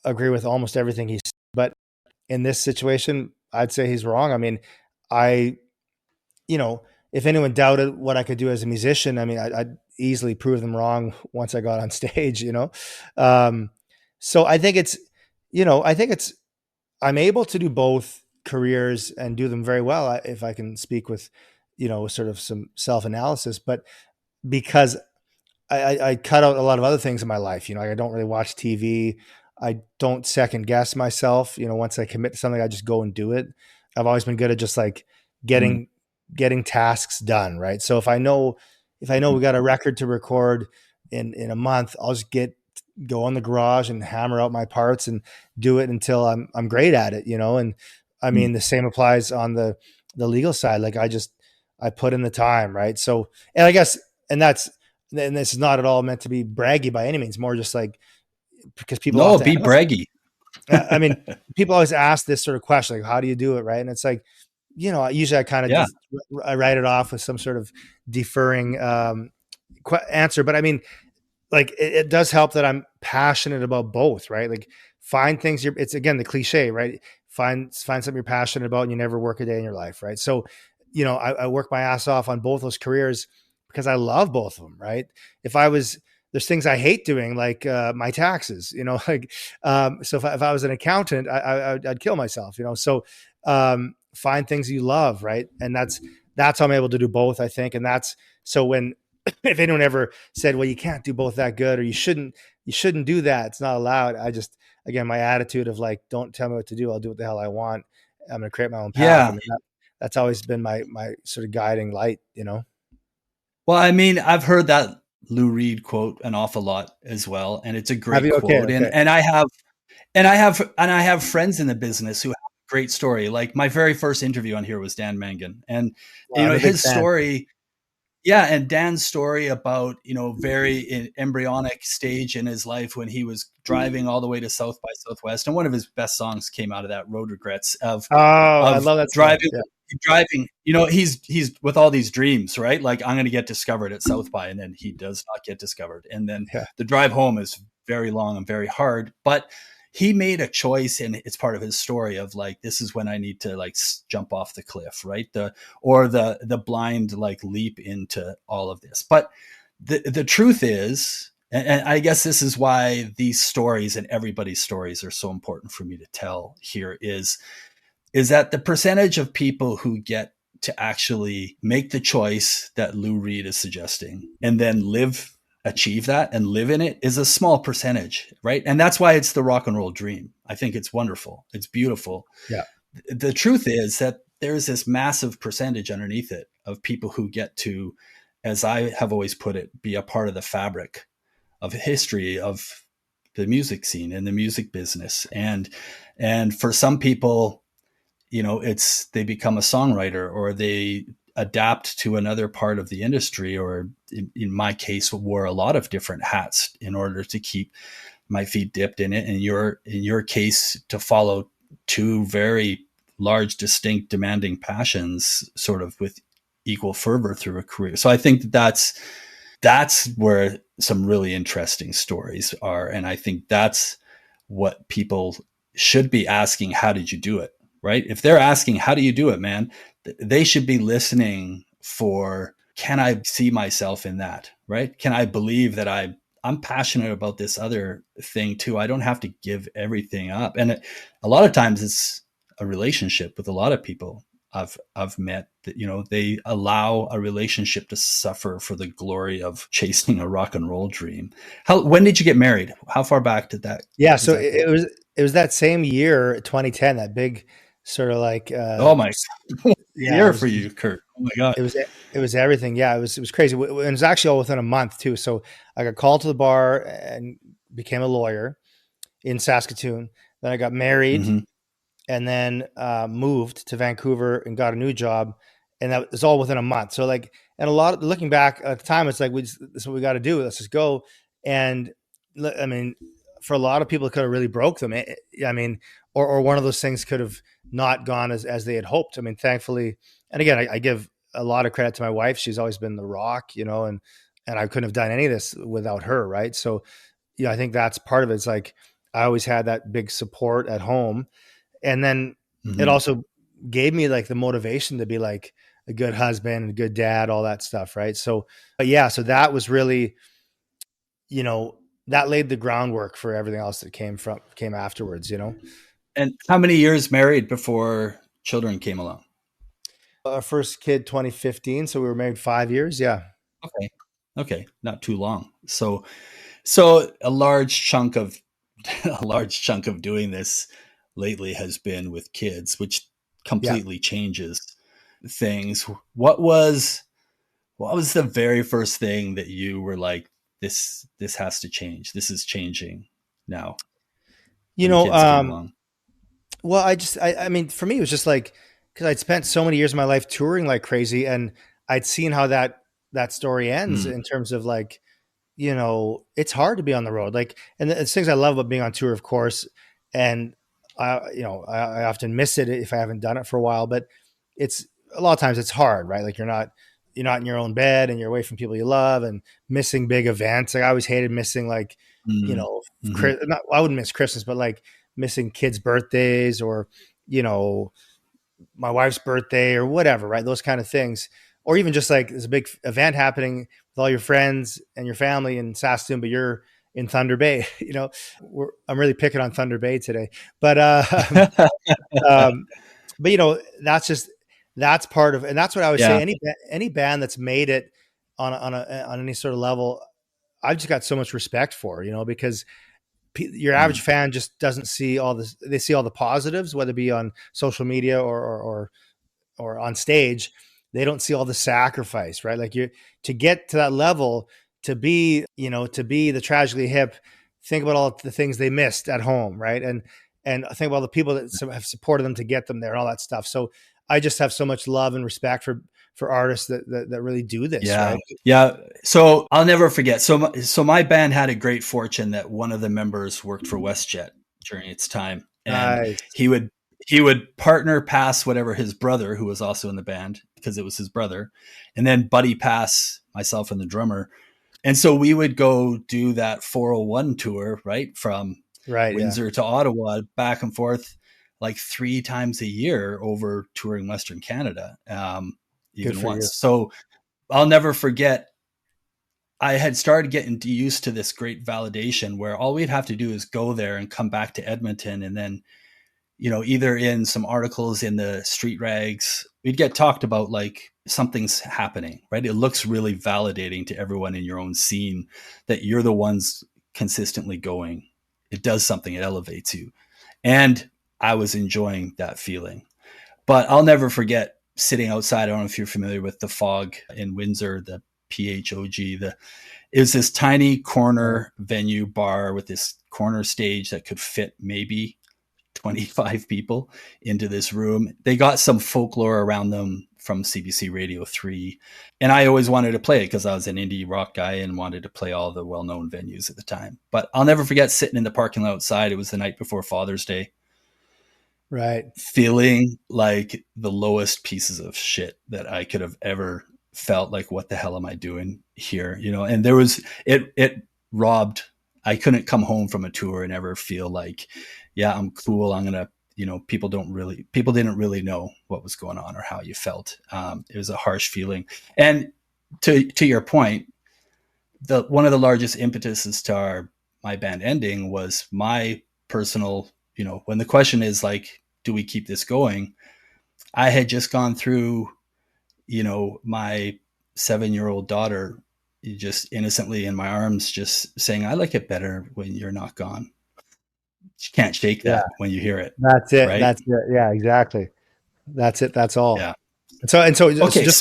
agree with almost everything he said. But in this situation, I'd say he's wrong. I mean, if anyone doubted what I could do as a musician, I mean, I'd easily prove them wrong once I got on stage, So I think I'm able to do both careers and do them very well, if I can speak with, sort of some self-analysis, but because I cut out a lot of other things in my life. I don't really watch TV. I don't second guess myself. Once I commit to something, I just go and do it. I've always been good at just like getting tasks done. Right. So if I know we got a record to record in a month, I'll just go in the garage and hammer out my parts and do it until I'm great at it, And I mean, the same applies on the legal side. Like I put in the time. Right. So, and I guess, and this is not at all meant to be braggy by any means, more just like, because people
be braggy.
I mean, people always ask this sort of question, like, how do you do it? Right. And it's like, usually I kind of I write it off with some sort of deferring answer. But I mean, like, it does help that I'm passionate about both, right? Like find things it's again, the cliche, right? Find something you're passionate about and you never work a day in your life. Right. So, I work my ass off on both those careers because I love both of them. Right. There's things I hate doing, like my taxes, so if I was an accountant, I'd kill myself, so find things you love. Right. And that's how I'm able to do both, I think. And that's, so when, if anyone ever said, well, you can't do both that good, or you shouldn't do that, it's not allowed. Again, my attitude of like, don't tell me what to do. I'll do what the hell I want. I'm going to create my own path.
Yeah.
I mean, that's always been my sort of guiding light,
Well, I mean, I've heard that Lou Reed quote an awful lot as well, and it's a great quote. Okay. And I have friends in the business who have a great story. Like my very first interview on here was Dan Mangan, and his story. Yeah, and Dan's story about very embryonic stage in his life when he was driving all the way to South by Southwest, and one of his best songs came out of that, "Road Regrets."
I love that
driving. driving, he's with all these dreams, right? Like, I'm going to get discovered at South by, and then he does not get discovered. And then the drive home is very long and very hard, but he made a choice, and it's part of his story of like, this is when I need to like jump off the cliff, right? The blind like leap into all of this. But the truth is, and I guess this is why these stories and everybody's stories are so important for me to tell here, is that the percentage of people who get to actually make the choice that Lou Reed is suggesting and then achieve that and live in it is a small percentage, right? And that's why it's the rock and roll dream. I think it's wonderful. It's beautiful.
Yeah.
The truth is that there's this massive percentage underneath it of people who get to, as I have always put it, be a part of the fabric of history of the music scene and the music business. And for some people, they become a songwriter, or they adapt to another part of the industry, or in my case, wore a lot of different hats in order to keep my feet dipped in it. And in your case, to follow two very large, distinct, demanding passions sort of with equal fervor through a career. So I think that's where some really interesting stories are. And I think that's what people should be asking. How did you do it? Right? If they're asking, how do you do it, man? They should be listening for, can I see myself in that? Right? Can I believe that I'm passionate about this other thing too? I don't have to give everything up. And a lot of times it's a relationship with a lot of people I've met that, they allow a relationship to suffer for the glory of chasing a rock and roll dream. When did you get married? How far back did that?
Yeah. So it was that same year, 2010, that big sort of like,
oh my year for you, Kurt. Oh my God.
It was everything. Yeah. It was crazy. It was actually all within a month too. So I got called to the bar and became a lawyer in Saskatoon. Then I got married. Mm-hmm. And then moved to Vancouver and got a new job, and that was all within a month. So like, and looking back at the time, it's like, this is what we got to do. Let's just go. And I mean, for a lot of people, it could have really broke them. Or one of those things could have not gone as they had hoped. I mean, thankfully, and again, I give a lot of credit to my wife. She's always been the rock, and I couldn't have done any of this without her. Right. So, I think that's part of it. It's like, I always had that big support at home. And then it also gave me like the motivation to be like a good husband, a good dad, all that stuff. Right. So, so that was really, that laid the groundwork for everything else that came afterwards,
And how many years married before children came along?
Our first kid, 2015. So we were married 5 years. Yeah.
Okay. Not too long. So a large chunk of doing this lately has been with kids, which completely changes things. What was the very first thing that you were like, this has to change? This is changing now.
Well, I mean, for me, it was just like, because I'd spent so many years of my life touring like crazy, and I'd seen how that story ends in terms of like, it's hard to be on the road. Like, and the things I love about being on tour, of course, and I often miss it if I haven't done it for a while, but it's a lot of times it's hard, right? Like you're not in your own bed and you're away from people you love, and missing big events. Like I always hated missing like, I wouldn't miss Christmas, but like missing kids' birthdays or, my wife's birthday or whatever, right? Those kind of things. Or even just like there's a big event happening with all your friends and your family in Saskatoon, but you're in Thunder Bay. I'm really picking on Thunder Bay today, but that's part of, and that's what I would say. Any band that's made it on any sort of level, I've just got so much respect for, because your average fan just doesn't see all this. They see all the positives, whether it be on social media or on stage. They don't see all the sacrifice, right? Like to get to that level, to be the Tragically Hip, think about all the things they missed at home, right? And think about the people that have supported them to get them there and all that stuff. So I just have so much love and respect for artists that really do this.
Yeah.
Right?
Yeah. So I'll never forget. So my band had a great fortune that one of the members worked for WestJet during its time. And he would he would partner pass whatever his brother, who was also in the band, because it was his brother, and then buddy pass myself and the drummer. And so we would go do that 401 tour, right? From Windsor to Ottawa, back and forth, like 3 times a year over touring Western Canada, even once. You. So I'll never forget, I had started getting used to this great validation where all we'd have to do is go there and come back to Edmonton. And then, you know, either in some articles in the street rags, we'd get talked about like something's happening, right? It looks really validating to everyone in your own scene that you're the ones consistently going. It does something, it elevates you. And I was enjoying that feeling. But I'll never forget sitting outside. I don't know if you're familiar with the Fog in Windsor, the PHOG. It was this tiny corner venue bar with this corner stage that could fit maybe 25 people into this room. They got some folklore around them from CBC Radio 3. And I always wanted to play it because I was an indie rock guy and wanted to play all the well-known venues at the time. But I'll never forget sitting in the parking lot outside. It was the night before Father's Day.
Right.
Feeling like the lowest pieces of shit that I could have ever felt. Like, what the hell am I doing here? You know, and there was, it robbed, I couldn't come home from a tour and ever feel like, yeah, I'm cool. I'm going to, you know, people didn't really know what was going on or how you felt. It was a harsh feeling. And to your point, one of the largest impetuses to my band ending was my personal, you know, when the question is like, do we keep this going? I had just gone through, you know, my 7-year-old daughter just innocently in my arms, just saying, I like it better when you're not gone. You can't shake that when you hear it.
That's it.
Right?
That's it. Yeah, exactly. That's it. That's all.
Yeah.
And so
okay.
Just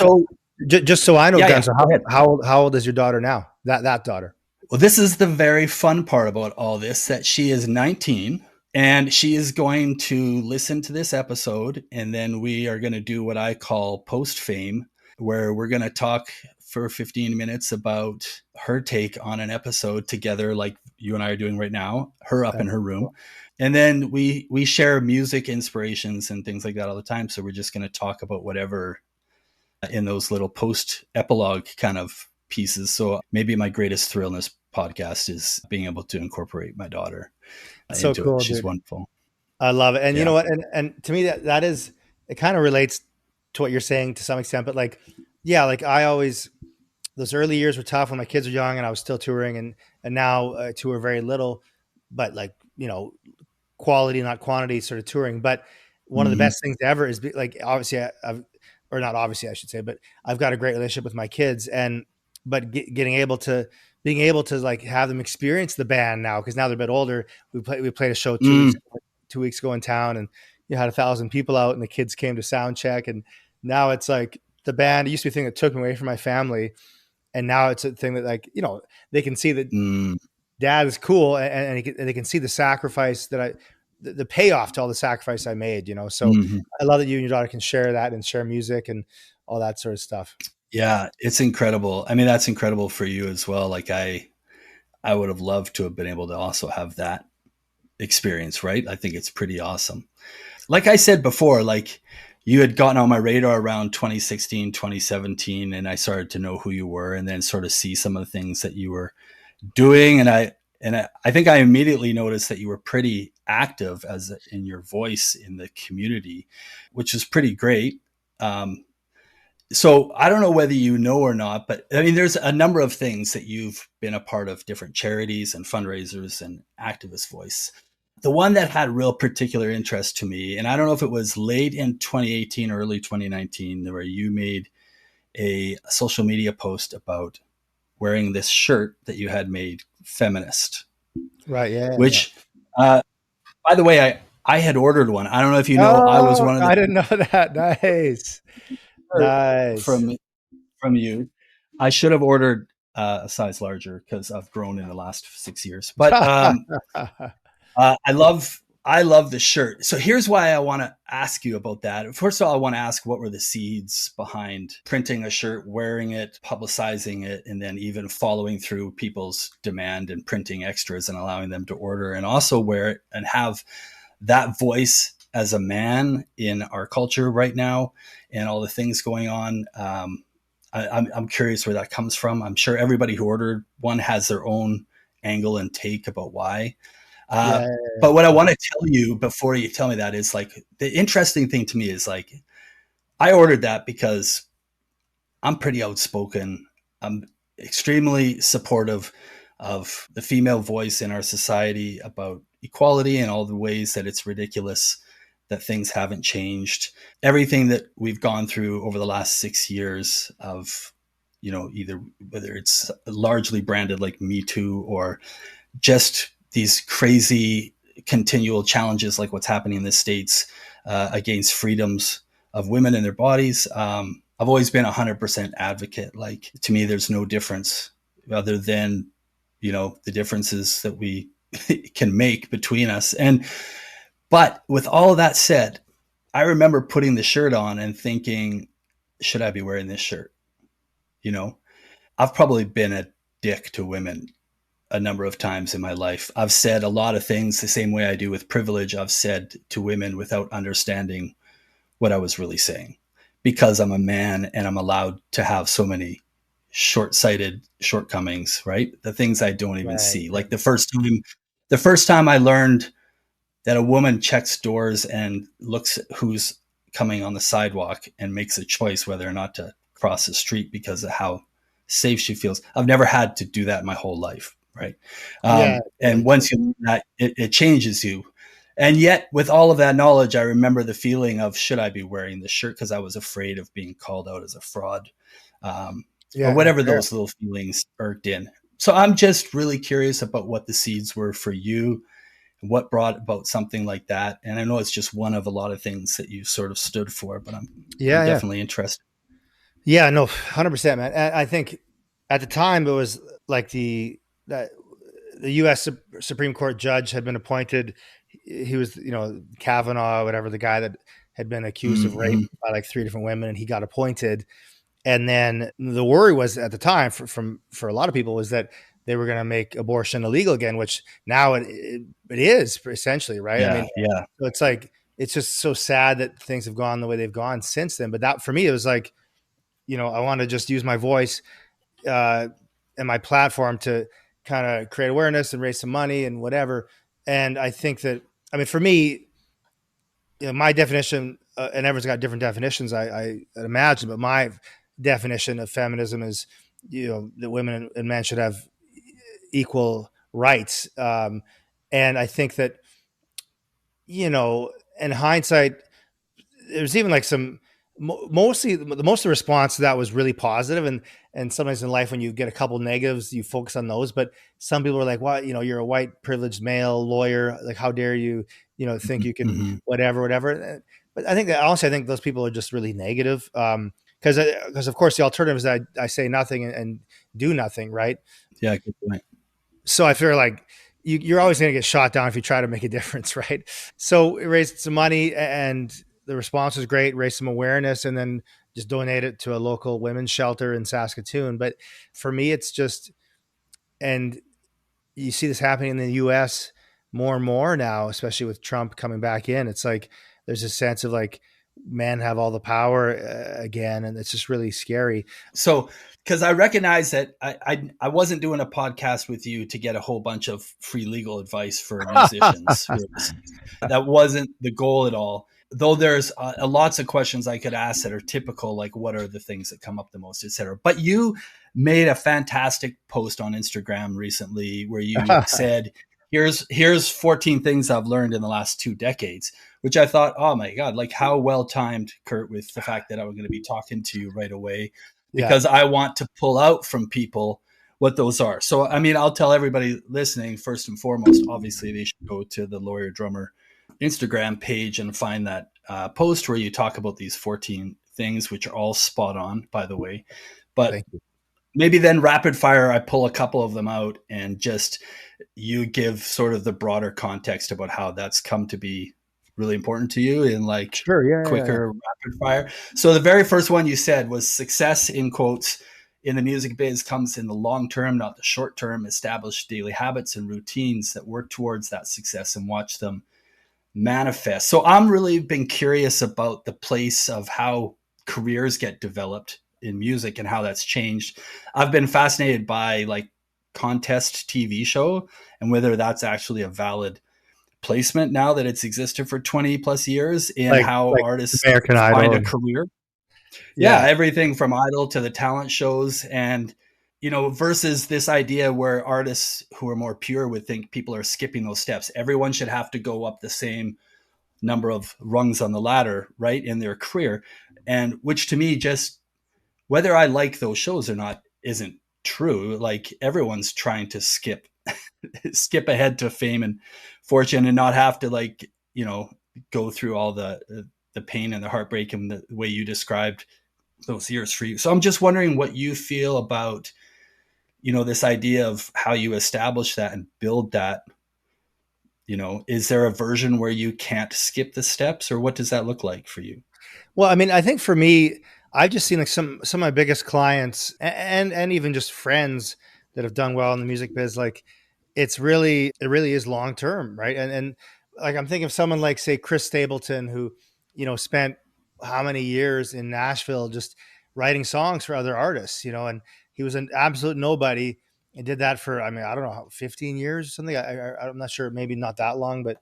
so I know, Glen, so
yeah.
how old is your daughter now? That daughter?
Well, this is the very fun part about all this, that she is 19 and she is going to listen to this episode. And then we are going to do what I call post fame, where we're going to talk for 15 minutes about her take on an episode together, like you and I are doing right now, her up in her room. And then we share music inspirations and things like that all the time. So we're just going to talk about whatever in those little post epilogue kind of pieces. So maybe my greatest thrill in this podcast is being able to incorporate my daughter into
cool,
it. She's
dude.
Wonderful.
I love it. And you know what? And to me, that is, it kind of relates to what you're saying to some extent, but like, yeah, like I always, those early years were tough when my kids were young and I was still touring, and now I tour very little, but like, you know, quality, not quantity sort of touring. But one of the best things ever is like, obviously or not obviously I should say, but I've got a great relationship with my kids, but being able to like have them experience the band now, because now they're a bit older. We played a show 2 weeks ago in town, and you had 1,000 people out, and the kids came to sound check, and now it's like the band. It used to be a thing that took me away from my family, and now it's a thing that, like, you know, they can see that Dad is cool, and they can see the sacrifice that the payoff to all the sacrifice I made, you know. So I love that you and your daughter can share that and share music and all that sort of stuff.
Yeah, it's incredible. I mean, that's incredible for you as well. Like I would have loved to have been able to also have that experience, right? I think it's pretty awesome. Like I said before, like you had gotten on my radar around 2016, 2017, and I started to know who you were and then sort of see some of the things that you were doing. And I think I immediately noticed that you were pretty active in your voice in the community, which is pretty great. So I don't know whether you know or not, but I mean, there's a number of things that you've been a part of, different charities and fundraisers and activist voice. The one that had real particular interest to me, and I don't know if it was late in 2018 or early 2019, where you made a social media post about wearing this shirt that you had made, Feminist.
Right. Yeah.
Which, by the way, I had ordered one. I don't know if you know, I was one of the.
I didn't know that. Nice. Nice.
From you. I should have ordered a size larger because I've grown in the last 6 years. But I love the shirt. So here's why I want to ask you about that. First of all, I want to ask, what were the seeds behind printing a shirt, wearing it, publicizing it, and then even following through people's demand and printing extras and allowing them to order and also wear it and have that voice as a man in our culture right now and all the things going on. I'm curious where that comes from. I'm sure everybody who ordered one has their own angle and take about why. But what I want to tell you before you tell me that is like, the interesting thing to me is like, I ordered that because I'm pretty outspoken. I'm extremely supportive of the female voice in our society about equality and all the ways that it's ridiculous that things haven't changed. Everything that we've gone through over the last 6 years of, either whether it's largely branded like Me Too or just these crazy continual challenges like what's happening in the States against freedoms of women and their bodies. I've always been 100% advocate. Like, to me, there's no difference other than, the differences that we can make between us. But with all of that said, I remember putting the shirt on and thinking, should I be wearing this shirt? I've probably been a dick to women a number of times in my life. I've said a lot of things the same way I do with privilege. I've said to women without understanding what I was really saying, because I'm a man and I'm allowed to have so many short-sighted shortcomings, right? The things I don't even see. Like the first time I learned that a woman checks doors and looks at who's coming on the sidewalk and makes a choice whether or not to cross the street because of how safe she feels. I've never had to do that my whole life, right? And once you learn that, it changes you. And yet, with all of that knowledge, I remember the feeling of, should I be wearing this shirt? Because I was afraid of being called out as a fraud, or whatever those little feelings irked in. So I'm just really curious about what the seeds were for you, what brought about something like that. And I know it's just one of a lot of things that you sort of stood for, but I'm definitely interested.
Yeah, no, 100%, man. I think at the time it was like the U.S. Supreme Court judge had been appointed. He was, Kavanaugh, whatever, the guy that had been accused of rape by like 3 different women, and he got appointed. And then the worry was at the time for a lot of people was that they were going to make abortion illegal again, which now it is essentially, right?
Yeah,
So it's like, it's just so sad that things have gone the way they've gone since then. But that for me, it was like, I want to just use my voice and my platform to kind of create awareness and raise some money and whatever. And I think that, for me, my definition, and everyone's got different definitions, I imagine, but my definition of feminism is, that women and men should have equal rights. And I think that, in hindsight, there's even like most of the response to that was really positive, and sometimes in life when you get a couple negatives you focus on those, but some people are like, well, you're a white privileged male lawyer, like how dare you think you can whatever. But I think that honestly, I think those people are just really negative, because of course the alternative is that I say nothing and do nothing, right?
Yeah, good point.
So I feel like you're always going to get shot down if you try to make a difference, right? So we raised some money and the response was great, raise some awareness, and then just donate it to a local women's shelter in Saskatoon. But for me, it's just, and you see this happening in the US more and more now, especially with Trump coming back in. It's like, there's a sense of like, men have all the power again. And it's just really scary.
So, because I recognize that I wasn't doing a podcast with you to get a whole bunch of free legal advice for musicians. That wasn't the goal at all. Though there's lots of questions I could ask that are typical, like what are the things that come up the most, et cetera. But you made a fantastic post on Instagram recently where you said, here's 14 things I've learned in the last 2 decades, which I thought, oh my God, like how well timed, Kurt, with the fact that I was going to be talking to you right away, because I want to pull out from people what those are. So, I'll tell everybody listening, first and foremost, obviously they should go to the Lawyer Drummer Instagram page and find that post where you talk about these 14 things, which are all spot on, by the way. But maybe then rapid fire, I pull a couple of them out and just you give sort of the broader context about how that's come to be really important to you in like quicker rapid fire. So the very first one you said was success, in quotes, in the music biz comes in the long term, not the short term. Establish daily habits and routines that work towards that success and watch them manifest. So I'm really been curious about the place of how careers get developed in music and how that's changed. I've been fascinated by like contest TV show and whether that's actually a valid placement now that it's existed for 20 plus years in how
like
artists
American
find
Idol.
a career.
Yeah.
Yeah, everything from Idol to the talent shows, and versus this idea where artists who are more pure would think people are skipping those steps. Everyone should have to go up the same number of rungs on the ladder, right, in their career. And which to me, just whether I like those shows or not isn't true. Like everyone's trying to skip ahead to fame and fortune and not have to go through all the pain and the heartbreak and the way you described those years for you. So I'm just wondering what you feel about, this idea of how you establish that and build that. Is there a version where you can't skip the steps, or what does that look like for you?
Well, I mean, I think for me, I've just seen like some of my biggest clients and even just friends that have done well in the music biz. Like it really is long term, right? And like I'm thinking of someone like say Chris Stapleton, who spent how many years in Nashville just writing songs for other artists, and he was an absolute nobody and did that for, I mean, I don't know, 15 years or something. I'm not sure, maybe not that long, but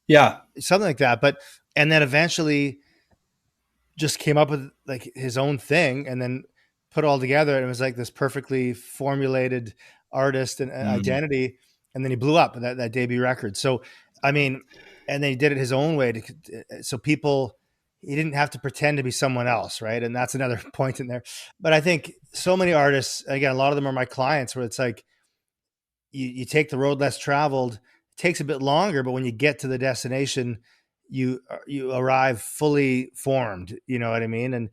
yeah,
something like that. But, and then eventually just came up with like his own thing and then put it all together. And it was like this perfectly formulated artist and identity. And then he blew up with that debut record. So, I mean, and then he did it his own way so he didn't have to pretend to be someone else. Right. And that's another point in there. But I think so many artists, again, a lot of them are my clients, where it's like, you take the road less traveled, it takes a bit longer, but when you get to the destination, you arrive fully formed. You know what I mean? And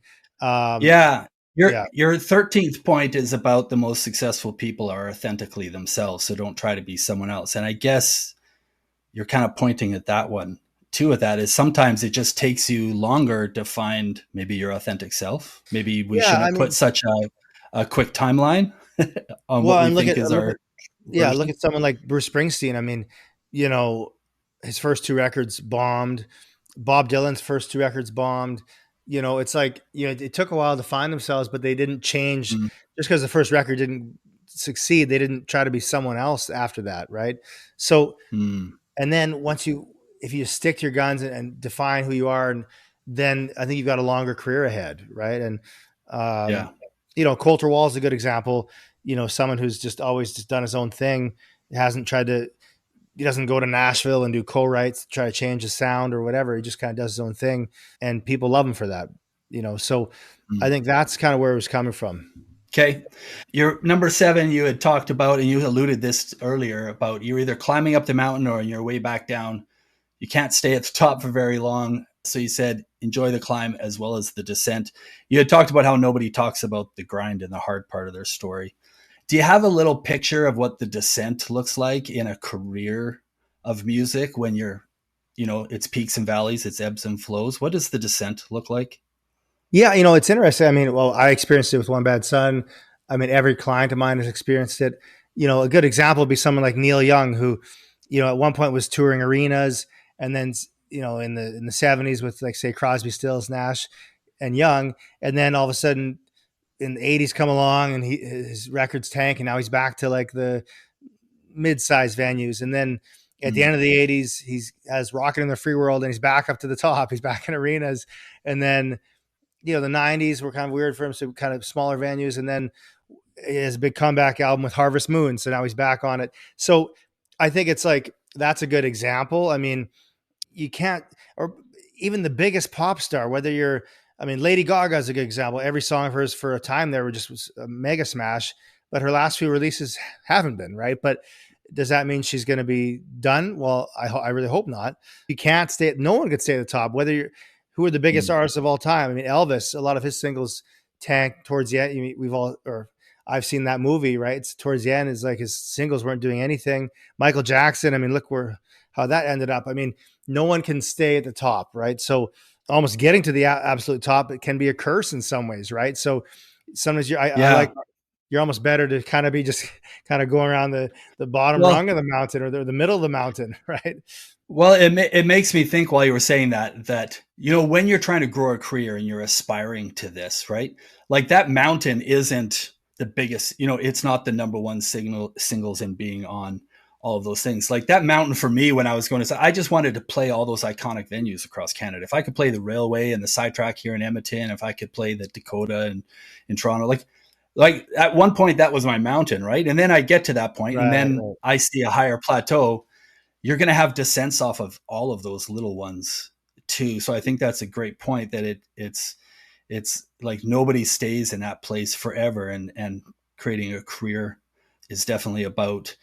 your 13th point is about the most successful people are authentically themselves. So don't try to be someone else. And I guess you're kind of pointing at that one too. With that is sometimes it just takes you longer to find maybe your authentic self. Maybe we shouldn't put such a quick timeline on what we think is our.
Yeah, look at someone like Bruce Springsteen. I mean, his first two records bombed. Bob Dylan's first two records bombed. It's like, it took a while to find themselves, but they didn't change just because the first record didn't succeed. They didn't try to be someone else after that, right? So, and then if you stick to your guns and define who you are, and then I think you've got a longer career ahead, right? And Coulter Wall is a good example. Someone who's just always just done his own thing, he doesn't go to Nashville and do co-writes, try to change his sound or whatever. He just kind of does his own thing, and people love him for that. So I think that's kind of where it was coming from.
Okay. Your number 7, you had talked about, and you alluded this earlier, about you're either climbing up the mountain or on your way back down. You can't stay at the top for very long. So you said, enjoy the climb as well as the descent. You had talked about how nobody talks about the grind and the hard part of their story. Do you have a little picture of what the descent looks like in a career of music when you're, it's peaks and valleys, it's ebbs and flows? What does the descent look like?
Yeah, it's interesting. I mean, well, I experienced it with One Bad Son. I mean, every client of mine has experienced it. A good example would be someone like Neil Young, who, at one point was touring arenas, and then, in the 70s with, like, say, Crosby, Stills, Nash, and Young, and then all of a sudden in the 80s come along and his records tank, and now he's back to like the mid-sized venues. And then at the end of the 80s, he has Rockin' in the Free World, and he's back up to the top. He's back in arenas. And then, the 90s were kind of weird for him, so kind of smaller venues. And then he has a big comeback album with Harvest Moon, so now he's back on it. So I think it's like, that's a good example. I mean, you can't, or even the biggest pop star, Lady Gaga is a good example. Every song of hers for a time there was a mega smash, but her last few releases haven't been, right? But does that mean she's going to be done? Well, I really hope not. You can't no one could stay at the top, who are the biggest artists of all time. I mean, Elvis, a lot of his singles tanked towards the end. I've seen that movie, right? It's towards the end, is like his singles weren't doing anything. Michael Jackson, I mean, look how that ended up. I mean, no one can stay at the top, right? So almost getting to the absolute top, it can be a curse in some ways, right? So sometimes you're almost better to kind of be just kind of going around the bottom
Well,
rung of the mountain, or the middle of the mountain, right?
well, it makes me think while you were saying that when you're trying to grow a career and you're aspiring to this, right? Like that mountain isn't the biggest. It's not the number one singles in being on all of those things. Like that mountain for me when I was going to, I just wanted to play all those iconic venues across Canada. If I could play the Railway and the Sidetrack here in Edmonton, if I could play the Dakota and in Toronto, like at one point that was my mountain, right? And then I get to that point, and then I see a higher plateau. You're going to have descents off of all of those little ones too. So I think that's a great point, that it's like nobody stays in that place forever, and creating a career is definitely about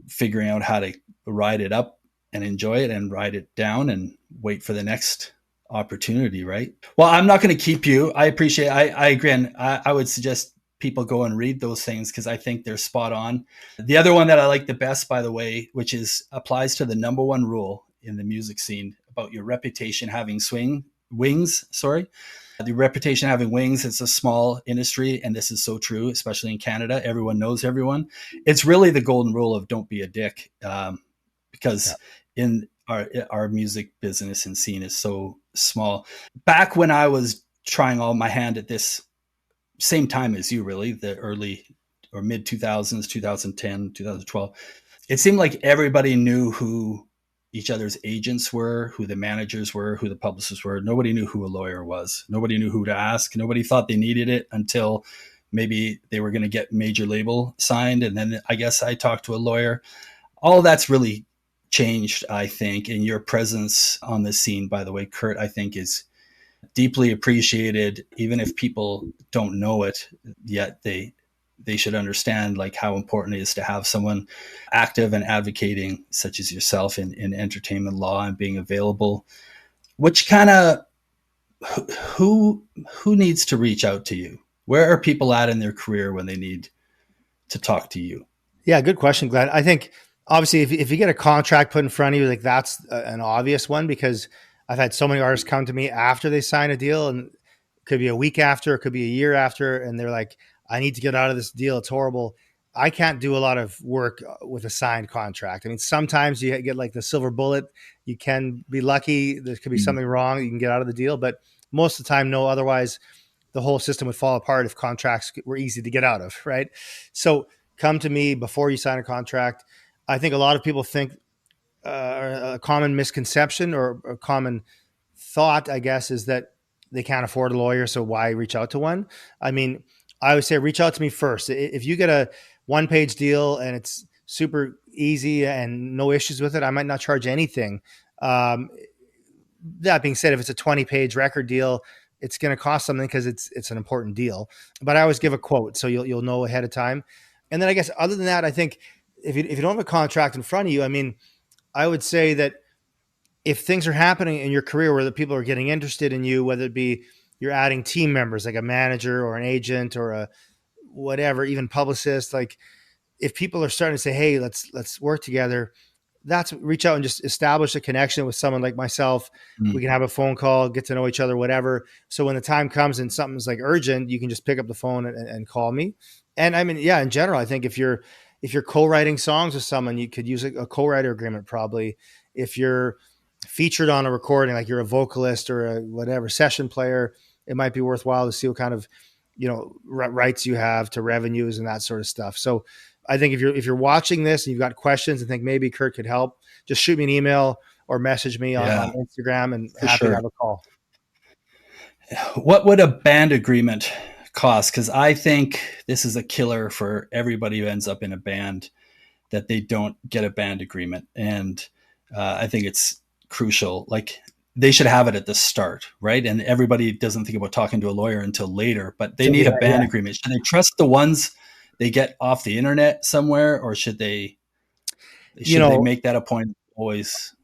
figuring out how to ride it up and enjoy it, and ride it down and wait for the next opportunity. Right. Well, I'm not going to keep you. I appreciate, I agree. And I would suggest people go and read those things, because I think they're spot on. The other one that I like the best, by the way, which applies to the number one rule in the music scene about your reputation having wings. The reputation having wings. It's a small industry, and this is so true, especially in Canada. Everyone knows everyone. It's really the golden rule of don't be a dick, because in our music business and scene is so small. Back when I was trying all my hand at this, same time as you, really, the early or mid 2000s, 2010, 2012, it seemed like everybody knew who each other's agents were, who the managers were, who the publicists were. Nobody knew who a lawyer was. Nobody knew who to ask. Nobody thought they needed it until maybe they were going to get major label signed. And then I guess I talked to a lawyer. All that's really changed, I think. And your presence on the scene, by the way, Kurt, I think is deeply appreciated. Even if people don't know it yet, they should understand like how important it is to have someone active and advocating, such as yourself, in entertainment law, and being available. Which kind of, who needs to reach out to you? Where are people at in their career when they need to talk to you?
Yeah, good question, Glenn. I think obviously if you get a contract put in front of you, like that's an obvious one, because I've had so many artists come to me after they sign a deal, and it could be a week after, it could be a year after, and they're like, I need to get out of this deal. It's horrible. I can't do a lot of work with a signed contract. I mean, sometimes you get like the silver bullet. You can be lucky. There could be something wrong. You can get out of the deal, but most of the time, no. Otherwise, the whole system would fall apart if contracts were easy to get out of, right? So come to me before you sign a contract. I think a lot of people think a common misconception or a common thought, I guess, is that they can't afford a lawyer, so why reach out to one? I mean, I would say reach out to me first. If you get a one-page deal and it's super easy and no issues with it, I might not charge anything. That being said, if it's a 20-page record deal, it's going to cost something because it's an important deal. But I always give a quote, so you'll know ahead of time. And then I guess other than that, I think if you don't have a contract in front of you, I mean, I would say that if things are happening in your career where the people are getting interested in you, whether it be you're adding team members like a manager or an agent or a whatever, even publicist, like if people are starting to say, hey, let's work together, that's reach out and just establish a connection with someone like myself. Mm-hmm. We can have a phone call, get to know each other, whatever. So when the time comes and something's like urgent, you can just pick up the phone and call me. And I mean, yeah, in general, I think if you're co-writing songs with someone, you could use a co-writer agreement probably. If you're featured on a recording, like you're a vocalist or a whatever session player, it might be worthwhile to see what kind of, rights you have to revenues and that sort of stuff. So I think if you're watching this and you've got questions and think maybe Kurt could help, just shoot me an email or message me on Instagram, and happy to have a call.
What would a band agreement cost? Because I think this is a killer for everybody who ends up in a band, that they don't get a band agreement. And I think it's crucial. Like they should have it at the start, right? And everybody doesn't think about talking to a lawyer until later, but they need a band agreement. Should they trust the ones they get off the internet somewhere, or should they make that a point always?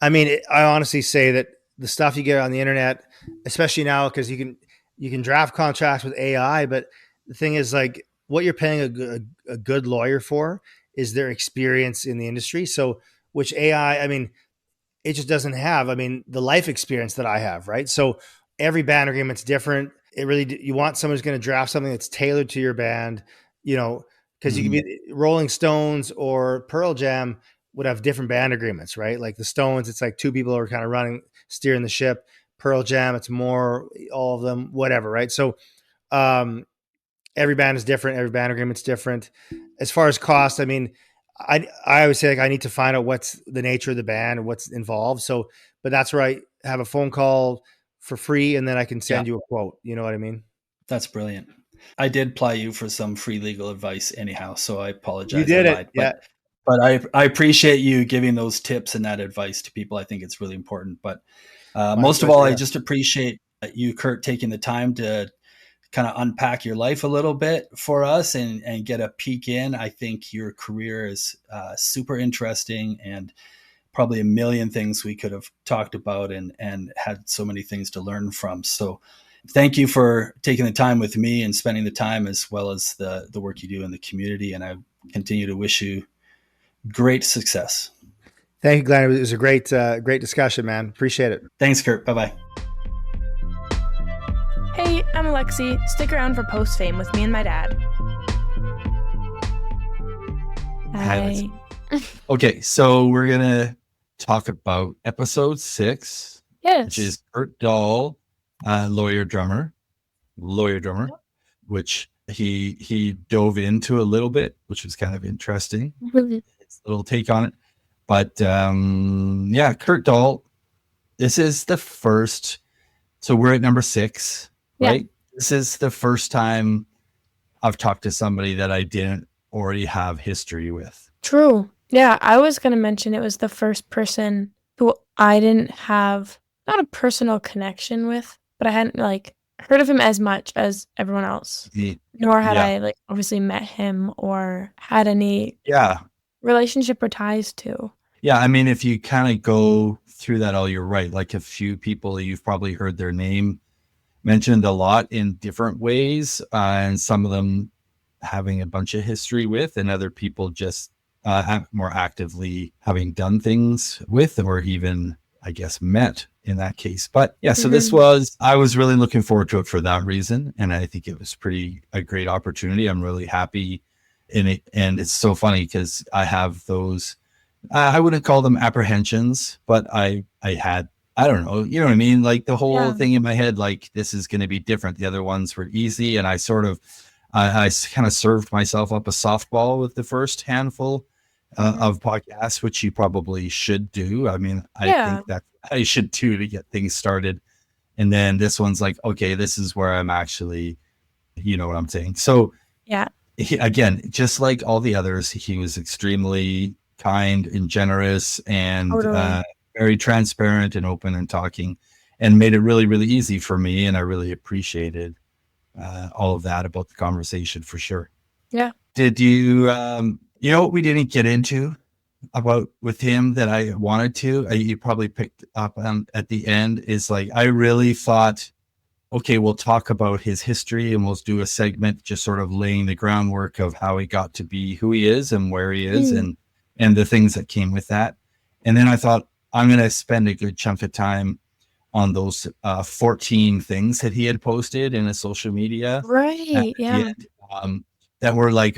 I mean, I honestly say that the stuff you get on the internet, especially now, because you can draft contracts with AI, but the thing is, like, what you're paying a good lawyer for is their experience in the industry. So, which AI, I mean, it just doesn't have, the life experience that I have, right? So every band agreement's different. You want someone who's going to draft something that's tailored to your band. you know, because you could be Rolling Stones or Pearl Jam would have different band agreements, right? Like the Stones, it's like two people are kind of steering the ship. Pearl Jam, it's more all of them, whatever, right? So every band is different. Every band agreement's different. As far as cost, I mean, I always say like I need to find out what's the nature of the band and what's involved. So, but that's where I have a phone call for free, and then I can send you a quote. You know what I mean?
That's brilliant. I did ply you for some free legal advice anyhow, so I apologize.
You did
I
it,
lied.
yeah.
But I appreciate you giving those tips and that advice to people. I think it's really important. But most of all, I just appreciate you, Kurt, taking the time to kind of unpack your life a little bit for us and get a peek in. I think your career is super interesting and probably a million things we could have talked about and had so many things to learn from. So thank you for taking the time with me and spending the time, as well as the work you do in the community. And I continue to wish you great success.
Thank you, Glenn. It was a great discussion, man. Appreciate it.
Thanks, Kurt. Bye-bye.
Hey, I'm Alexi. Stick around for Post Fame with me and my dad. Hi.
Okay, so we're going to talk about episode 6,
yes,
which is Kurt Dahl, lawyer drummer, which he dove into a little bit, which was kind of interesting. His little take on it. But Kurt Dahl, this is the first. So we're at number 6, right? Yeah. This is the first time I've talked to somebody that I didn't already have history with.
True. Yeah, I was going to mention it was the first person who I didn't have, not a personal connection with, but I hadn't heard of him as much as everyone else. Nor had I obviously met him or had any relationship or ties to.
Yeah, I mean, if you kind of go through that all, you're right. Like a few people, you've probably heard their name mentioned a lot in different ways, and some of them having a bunch of history with, and other people just more actively having done things with, or even, I guess, met in that case. But yeah, so I was really looking forward to it for that reason. And I think it was a great opportunity. I'm really happy in it. And it's so funny because I have those, I wouldn't call them apprehensions, but I had, I don't know, you know what I mean? Like the whole thing in my head, like this is going to be different. The other ones were easy. And I sort of, I kind of served myself up a softball with the first handful of podcasts, which you probably should do. I mean, I think that I should too, to get things started. And then this one's like, okay, this is where I'm actually, you know what I'm saying? So again, just like all the others, he was extremely kind and generous and very transparent and open and talking, and made it really, really easy for me. And I really appreciated all of that about the conversation for sure.
Yeah.
Did you, you know what we didn't get into about with him that I wanted to, you probably picked up on at the end, is like, I really thought, okay, we'll talk about his history and we'll do a segment just sort of laying the groundwork of how he got to be who he is and where he is and the things that came with that. And then I thought, I'm going to spend a good chunk of time on those 14 things that he had posted in his social media.
Right. Yeah.
That were like,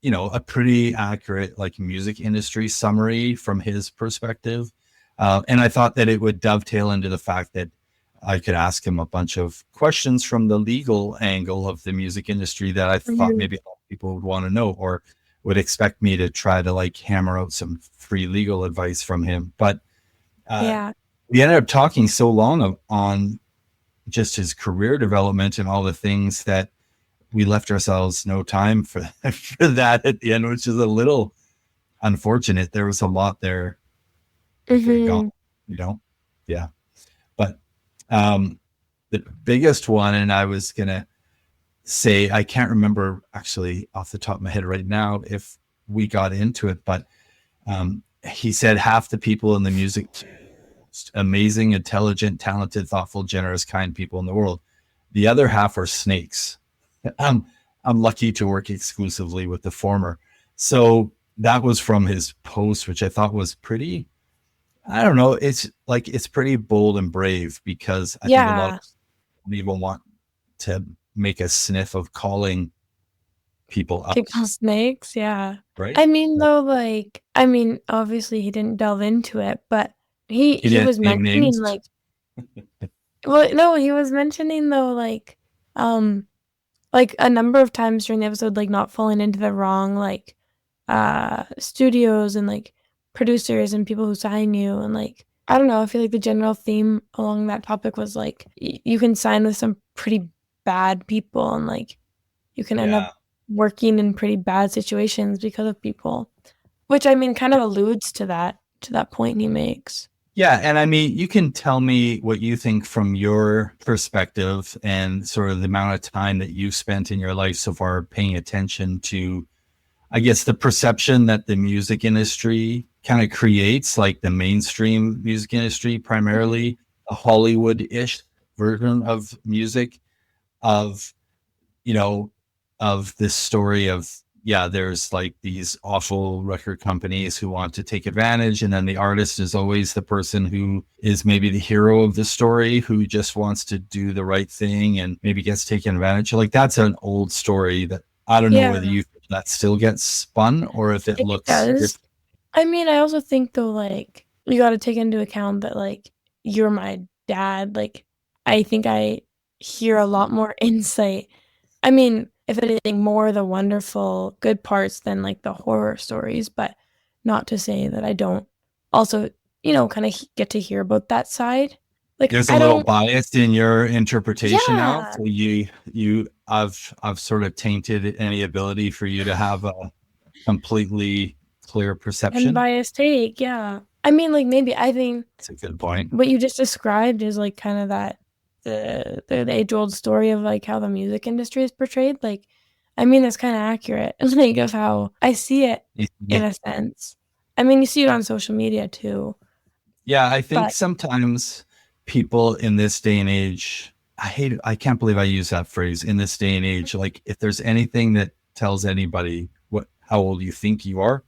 you know, a pretty accurate like music industry summary from his perspective. And I thought that it would dovetail into the fact that I could ask him a bunch of questions from the legal angle of the music industry that I thought maybe a lot of people would want to know, or would expect me to try to like hammer out some free legal advice from him. But we ended up talking so long on just his career development and all the things that we left ourselves no time for that at the end, which is a little unfortunate. There was a lot there, you know? Yeah. But the biggest one, and I was going to say, I can't remember actually off the top of my head right now if we got into it, but he said half the people in the music, amazing, intelligent, talented, thoughtful, generous, kind people in the world. The other half are snakes. I'm lucky to work exclusively with the former. So that was from his post, which I thought was pretty, I don't know. It's like, it's pretty bold and brave, because I think a lot of people want to make a sniff of calling people out.
People snakes, yeah.
Right?
I mean, though, like, I mean, obviously he didn't delve into it, but he
didn't
was
name
mentioning
names.
like, well, no, he was mentioning though, like a number of times during the episode, like not falling into the wrong like studios and like producers and people who sign you, and like I don't know, I feel like the general theme along that topic was like you can sign with some pretty bad people, and like you can end up working in pretty bad situations because of people, which I mean kind of alludes to that point he makes.
Yeah, and I mean, you can tell me what you think from your perspective and sort of the amount of time that you've spent in your life so far paying attention to, I guess, the perception that the music industry kind of creates, like the mainstream music industry, primarily a Hollywood-ish version of music, of, you know, of this story of, yeah, there's like these awful record companies who want to take advantage. And then the artist is always the person who is maybe the hero of the story, who just wants to do the right thing and maybe gets taken advantage of. Like, that's an old story that I don't know whether you that still gets spun or if it looks
does. I mean, I also think though, like, you got to take into account that like you're my dad. Like, I think I hear a lot more insight. I mean, if anything, more the wonderful, good parts than like the horror stories, but not to say that I don't also, kind of get to hear about that side. Like,
there's a little bias in your interpretation now. So I've sort of tainted any ability for you to have a completely clear perception.
Unbiased take, yeah. I mean, like, maybe I think
that's a good point.
What you just described is like kind of that the age-old story of like how the music industry is portrayed. Like, I mean, that's kind of accurate, like of how I see it in a sense. I mean, you see it on social media too.
Yeah, I think sometimes people in this day and age, I can't believe I use that phrase, in this day and age. Like, if there's anything that tells anybody how old you think you are,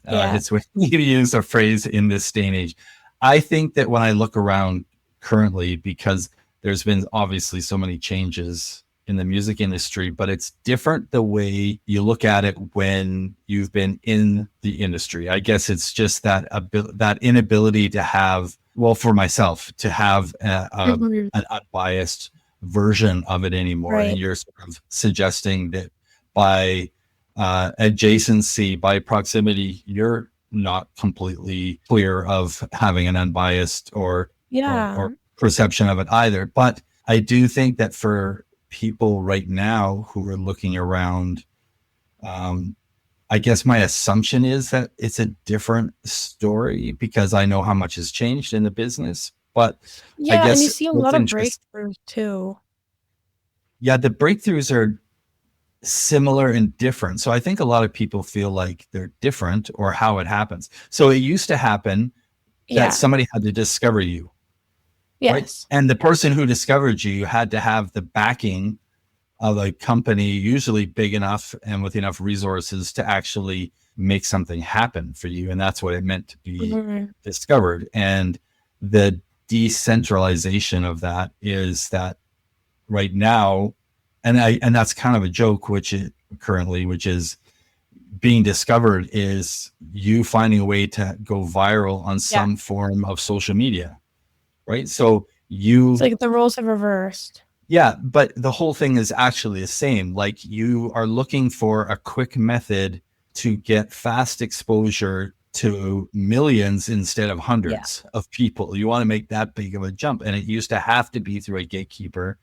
it's when you use a phrase "in this day and age." I think that when I look around currently, because there's been obviously so many changes in the music industry, but it's different the way you look at it when you've been in the industry. I guess it's just that inability to have, well, for myself, to have an unbiased version of it anymore. Right. And you're sort of suggesting that by adjacency, by proximity, you're not completely clear of having an unbiased or perception of it either. But I do think that for people right now who are looking around, I guess my assumption is that it's a different story because I know how much has changed in the business. But I guess
and you see a lot of breakthroughs too.
Yeah, the breakthroughs are similar and different. So I think a lot of people feel like they're different or how it happens. So it used to happen that somebody had to discover you.
Yes.
Right? And the person who discovered you had to have the backing of a company, usually big enough and with enough resources to actually make something happen for you. And that's what it meant to be discovered. And the decentralization of that is that right now, and that's kind of a joke, which is being discovered is you finding a way to go viral on some form of social media, right? So it's
like the roles have reversed.
Yeah, but the whole thing is actually the same. Like, you are looking for a quick method to get fast exposure to millions instead of hundreds of people. You want to make that big of a jump. And it used to have to be through a gatekeeper.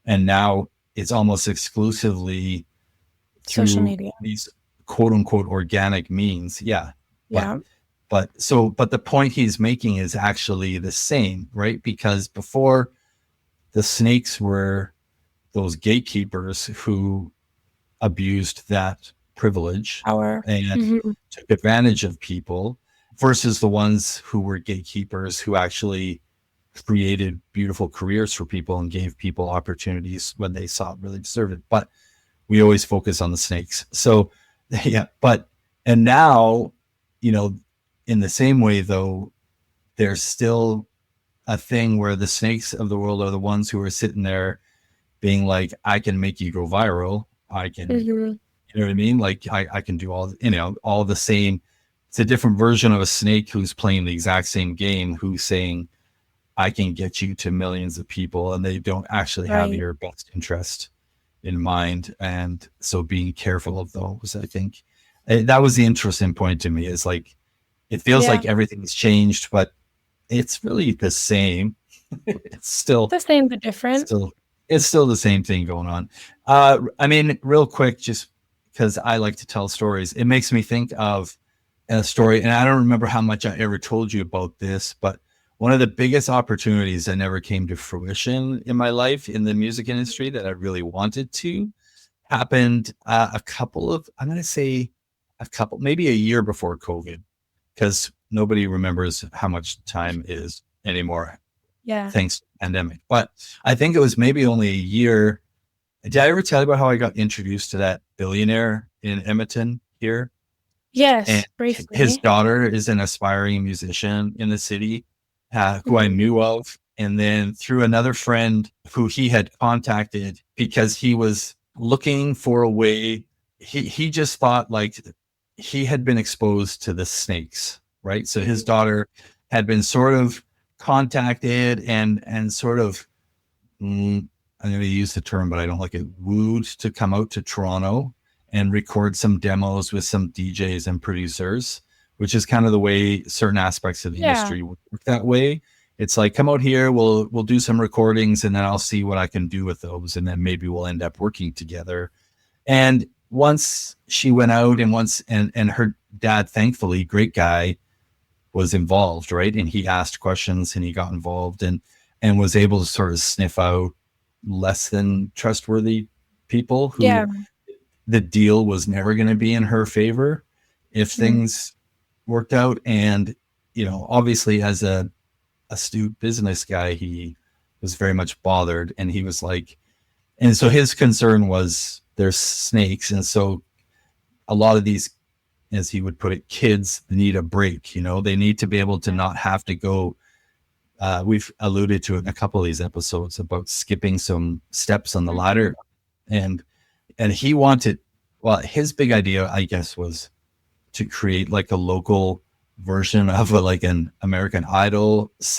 And now it's almost exclusively through
social media,
these quote unquote organic means. But the point he's making is actually the same, right? Because before, the snakes were those gatekeepers who abused that privilege and took advantage of people, versus the ones who were gatekeepers who actually created beautiful careers for people and gave people opportunities when they saw it really deserved it. But we always focus on the snakes. So, and now, in the same way, though, there's still a thing where the snakes of the world are the ones who are sitting there being like, I can make you go viral. I can, You know what I mean? Like I can do all, all the same. It's a different version of a snake who's playing the exact same game, who's saying, I can get you to millions of people, and they don't actually have
Right.
your best interest in mind. And so being careful of those, I think that was the interesting point to me, is like, it feels
Yeah.
like everything's changed, but it's really the same. It's still
The same but different.
it's still the same thing going on. I mean, real quick, just because I like to tell stories, it makes me think of a story, and I don't remember how much I ever told you about this, but one of the biggest opportunities that never came to fruition in my life in the music industry that I really wanted to happened I'm going to say maybe a year before COVID, because nobody remembers how much time is anymore,
Yeah.
thanks to the pandemic. But I think it was maybe only a year. Did I ever tell you about how I got introduced to that billionaire in Edmonton here?
Yes,
And
briefly.
his daughter is an aspiring musician in the city, who I knew of. And then through another friend who he had contacted, because he was looking for a way, he just thought like he had been exposed to the snakes, right? So his daughter had been sort of contacted and sort of, I'm going to use the term, but I don't like it, wooed to come out to Toronto and record some demos with some DJs and producers, which is kind of the way certain aspects of the industry work that way. It's like, come out here, we'll do some recordings, and then I'll see what I can do with those, and then maybe we'll end up working together. And once she went out, and her dad, thankfully, great guy, was involved, right? And he asked questions and he got involved and was able to sort of sniff out less than trustworthy people who the deal was never going to be in her favor if things worked out. And, obviously as a astute business guy, he was very much bothered, and he was like, and so his concern was there's snakes. And so a lot of these, as he would put it, kids need a break. They need to be able to not have to go. We've alluded to it in a couple of these episodes about skipping some steps on the ladder. And he wanted, his big idea, I guess, was to create like a local version of like an American Idol /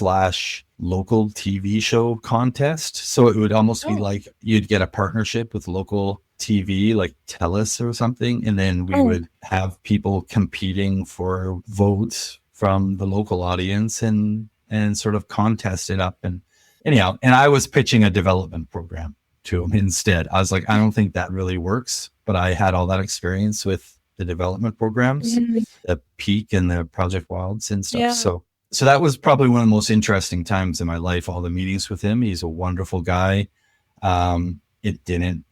local TV show contest. So it would almost be like you'd get a partnership with local TV, like TELUS or something, and then we would have people competing for votes from the local audience and sort of contest it up. And anyhow, and I was pitching a development program to him instead. I was like, I don't think that really works, but I had all that experience with the development programs, the Peak and the Project Wilds and stuff. So that was probably one of the most interesting times in my life, all the meetings with him. He's a wonderful guy. It didn't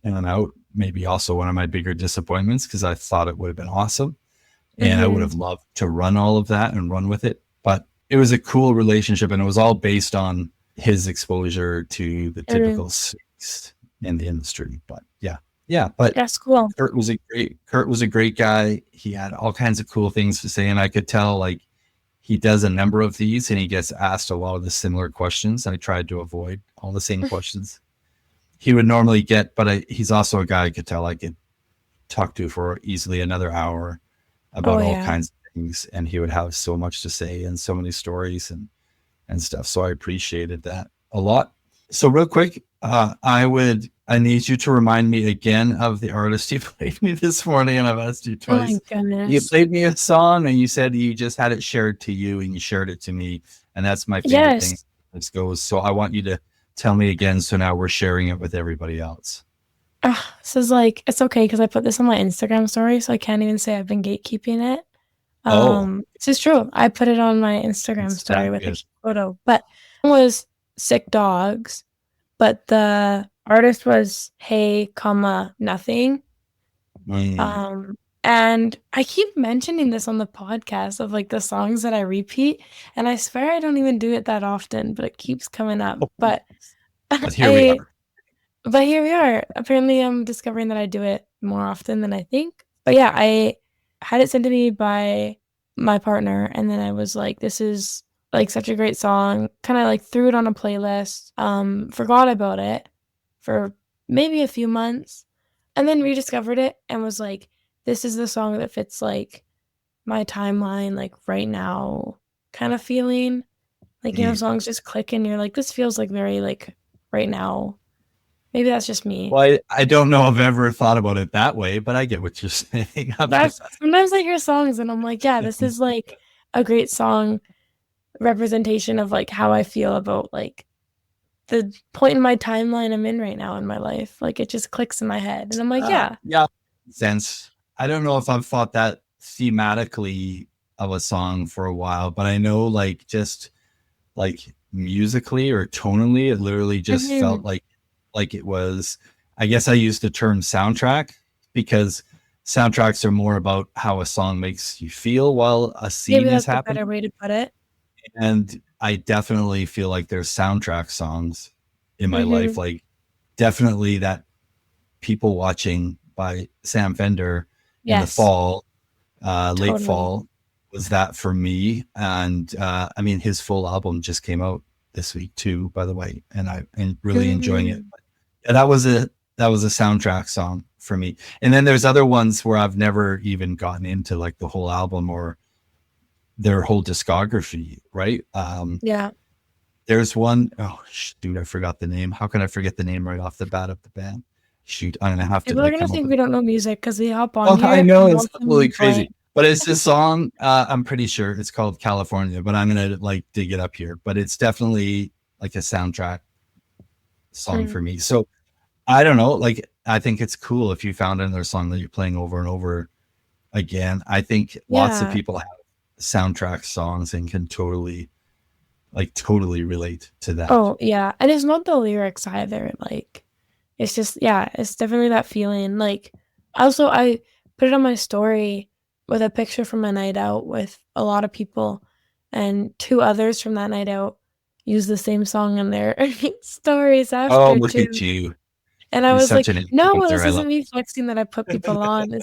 pan out. Maybe also one of my bigger disappointments, because I thought it would have been awesome. And I would have loved to run all of that and run with it. But it was a cool relationship, and it was all based on his exposure to the typical snakes in the industry. But but
that's cool.
Kurt was a great guy. He had all kinds of cool things to say, and I could tell like he does a number of these and he gets asked a lot of the similar questions. I tried to avoid all the same questions he would normally get, but he's also a guy I could tell I could talk to for easily another hour about all kinds of things, and he would have so much to say and so many stories and stuff. So I appreciated that a lot. So real quick, I need you to remind me again of the artist you played me this morning, and I've asked you twice.
Oh my goodness.
You played me a song and you said you just had it shared to you and you shared it to me, and that's my favorite thing. This goes. So I want you to tell me again, so now we're sharing it with everybody else.
This is like, it's okay because I put this on my Instagram story, so I can't even say I've been gatekeeping it. This is true. I put it on my Instagram story with a photo, but it was Sick Dogs, but the artist was Hey, Nothing. And I keep mentioning this on the podcast of like the songs that I repeat, and I swear I don't even do it that often, but it keeps coming up. But
here we are.
But here we are. Apparently I'm discovering that I do it more often than I think. But yeah, I had it sent to me by my partner, and then I was like, this is like such a great song. Kind of like threw it on a playlist. Forgot about it for maybe a few months. and then rediscovered it and was like, this is the song that fits like my timeline, like right now kind of feeling. Like, you know, songs just click and you're like, this feels like very like right now. Maybe that's just me.
Well, I don't know if I've ever thought about it that way, but I get what you're saying.
Sometimes I hear songs and I'm like, yeah, this is like a great song representation of like how I feel about like the point in my timeline I'm in right now in my life. Like it just clicks in my head and I'm like,
yeah, sense. I don't know if I've thought that thematically of a song for a while, but I know like just like musically or tonally, it literally just felt like it was, I guess I used the term soundtrack because soundtracks are more about how a song makes you feel while a scene is happening.
Maybe that's a better way to put it.
And I definitely feel like there's soundtrack songs in my life, like definitely that People Watching by Sam Fender in the fall, late fall, was that for me. And I mean, his full album just came out this week too, by the way, and I'm really enjoying it. And that was a soundtrack song for me. And then there's other ones where I've never even gotten into like the whole album or their whole discography, right? There's one, dude, I forgot the name. How can I forget the name right off the bat of the band? Shoot, I'm gonna have to.
People are gonna think we don't know music because we hop on here.
I know, it's totally crazy. But it's this song, I'm pretty sure it's called California, but I'm gonna like dig it up here. But it's definitely like a soundtrack song for me. So I don't know, like I think it's cool if you found another song that you're playing over and over again. I think lots of people have soundtrack songs and can totally relate to that.
Oh yeah, and it's not the lyrics either. Like it's just, it's definitely that feeling. Like also I put it on my story with a picture from a night out with a lot of people, and 2 others from that night out use the same song in their stories after.
Oh, look at you.
And I was like, no, this isn't me flexing that I put people on.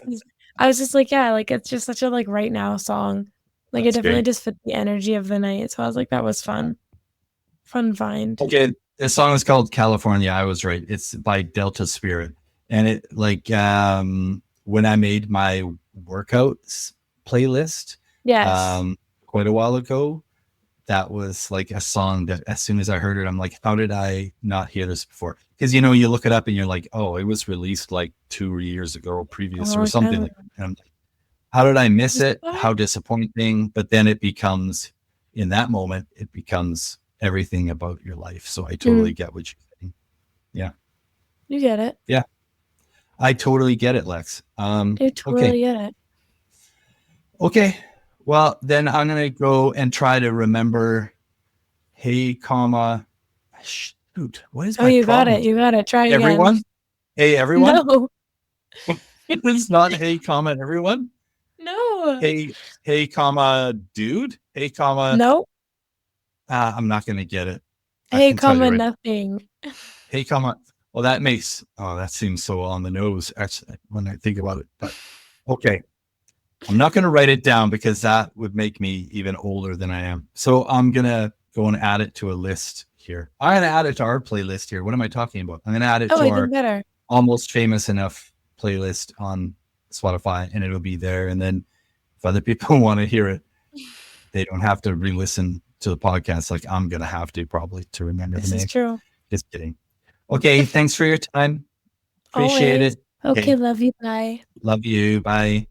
I was just like, like it's just such a like right now song. Like it definitely just fit the energy of the night. So I was like, that was fun. Fun find.
Okay, the song is called California. I was right. It's by Delta Spirit. And it like when I made my workouts playlist quite a while ago, that was like a song that as soon as I heard it, I'm like, how did I not hear this before? Because you know, you look it up and you're like, oh, it was released like 2 years ago or previous or something like that. And I'm like, how did I miss it? How disappointing. But then it becomes, in that moment, it becomes everything about your life. So I totally get what you're saying. Yeah.
You get it.
Yeah. I totally get it, Lex.
You totally get it.
Okay. Well, then I'm going to go and try to remember, hey, comma, shoot, what is my
you
problem?
got it. You got it. Try again.
Everyone? Hey, everyone?
No.
It's not hey, comma, everyone?
No.
Hey, comma, dude? Hey, comma.
No.
I'm not going to get it.
Hey, comma, nothing.
Hey, comma. Well, that seems so on the nose actually when I think about it. But okay. I'm not going to write it down because that would make me even older than I am. So I'm going to go and add it to a list here. I'm going to add it to our playlist here. What am I talking about? I'm going to add it to our Almost Famous Enough playlist on Spotify, and it'll be there. And then if other people want to hear it, they don't have to re-listen to the podcast like I'm going to have to probably to remember the name.
This is true.
Just kidding. Okay, thanks for your time. Appreciate it.
Okay, love you. Bye.
Love you. Bye.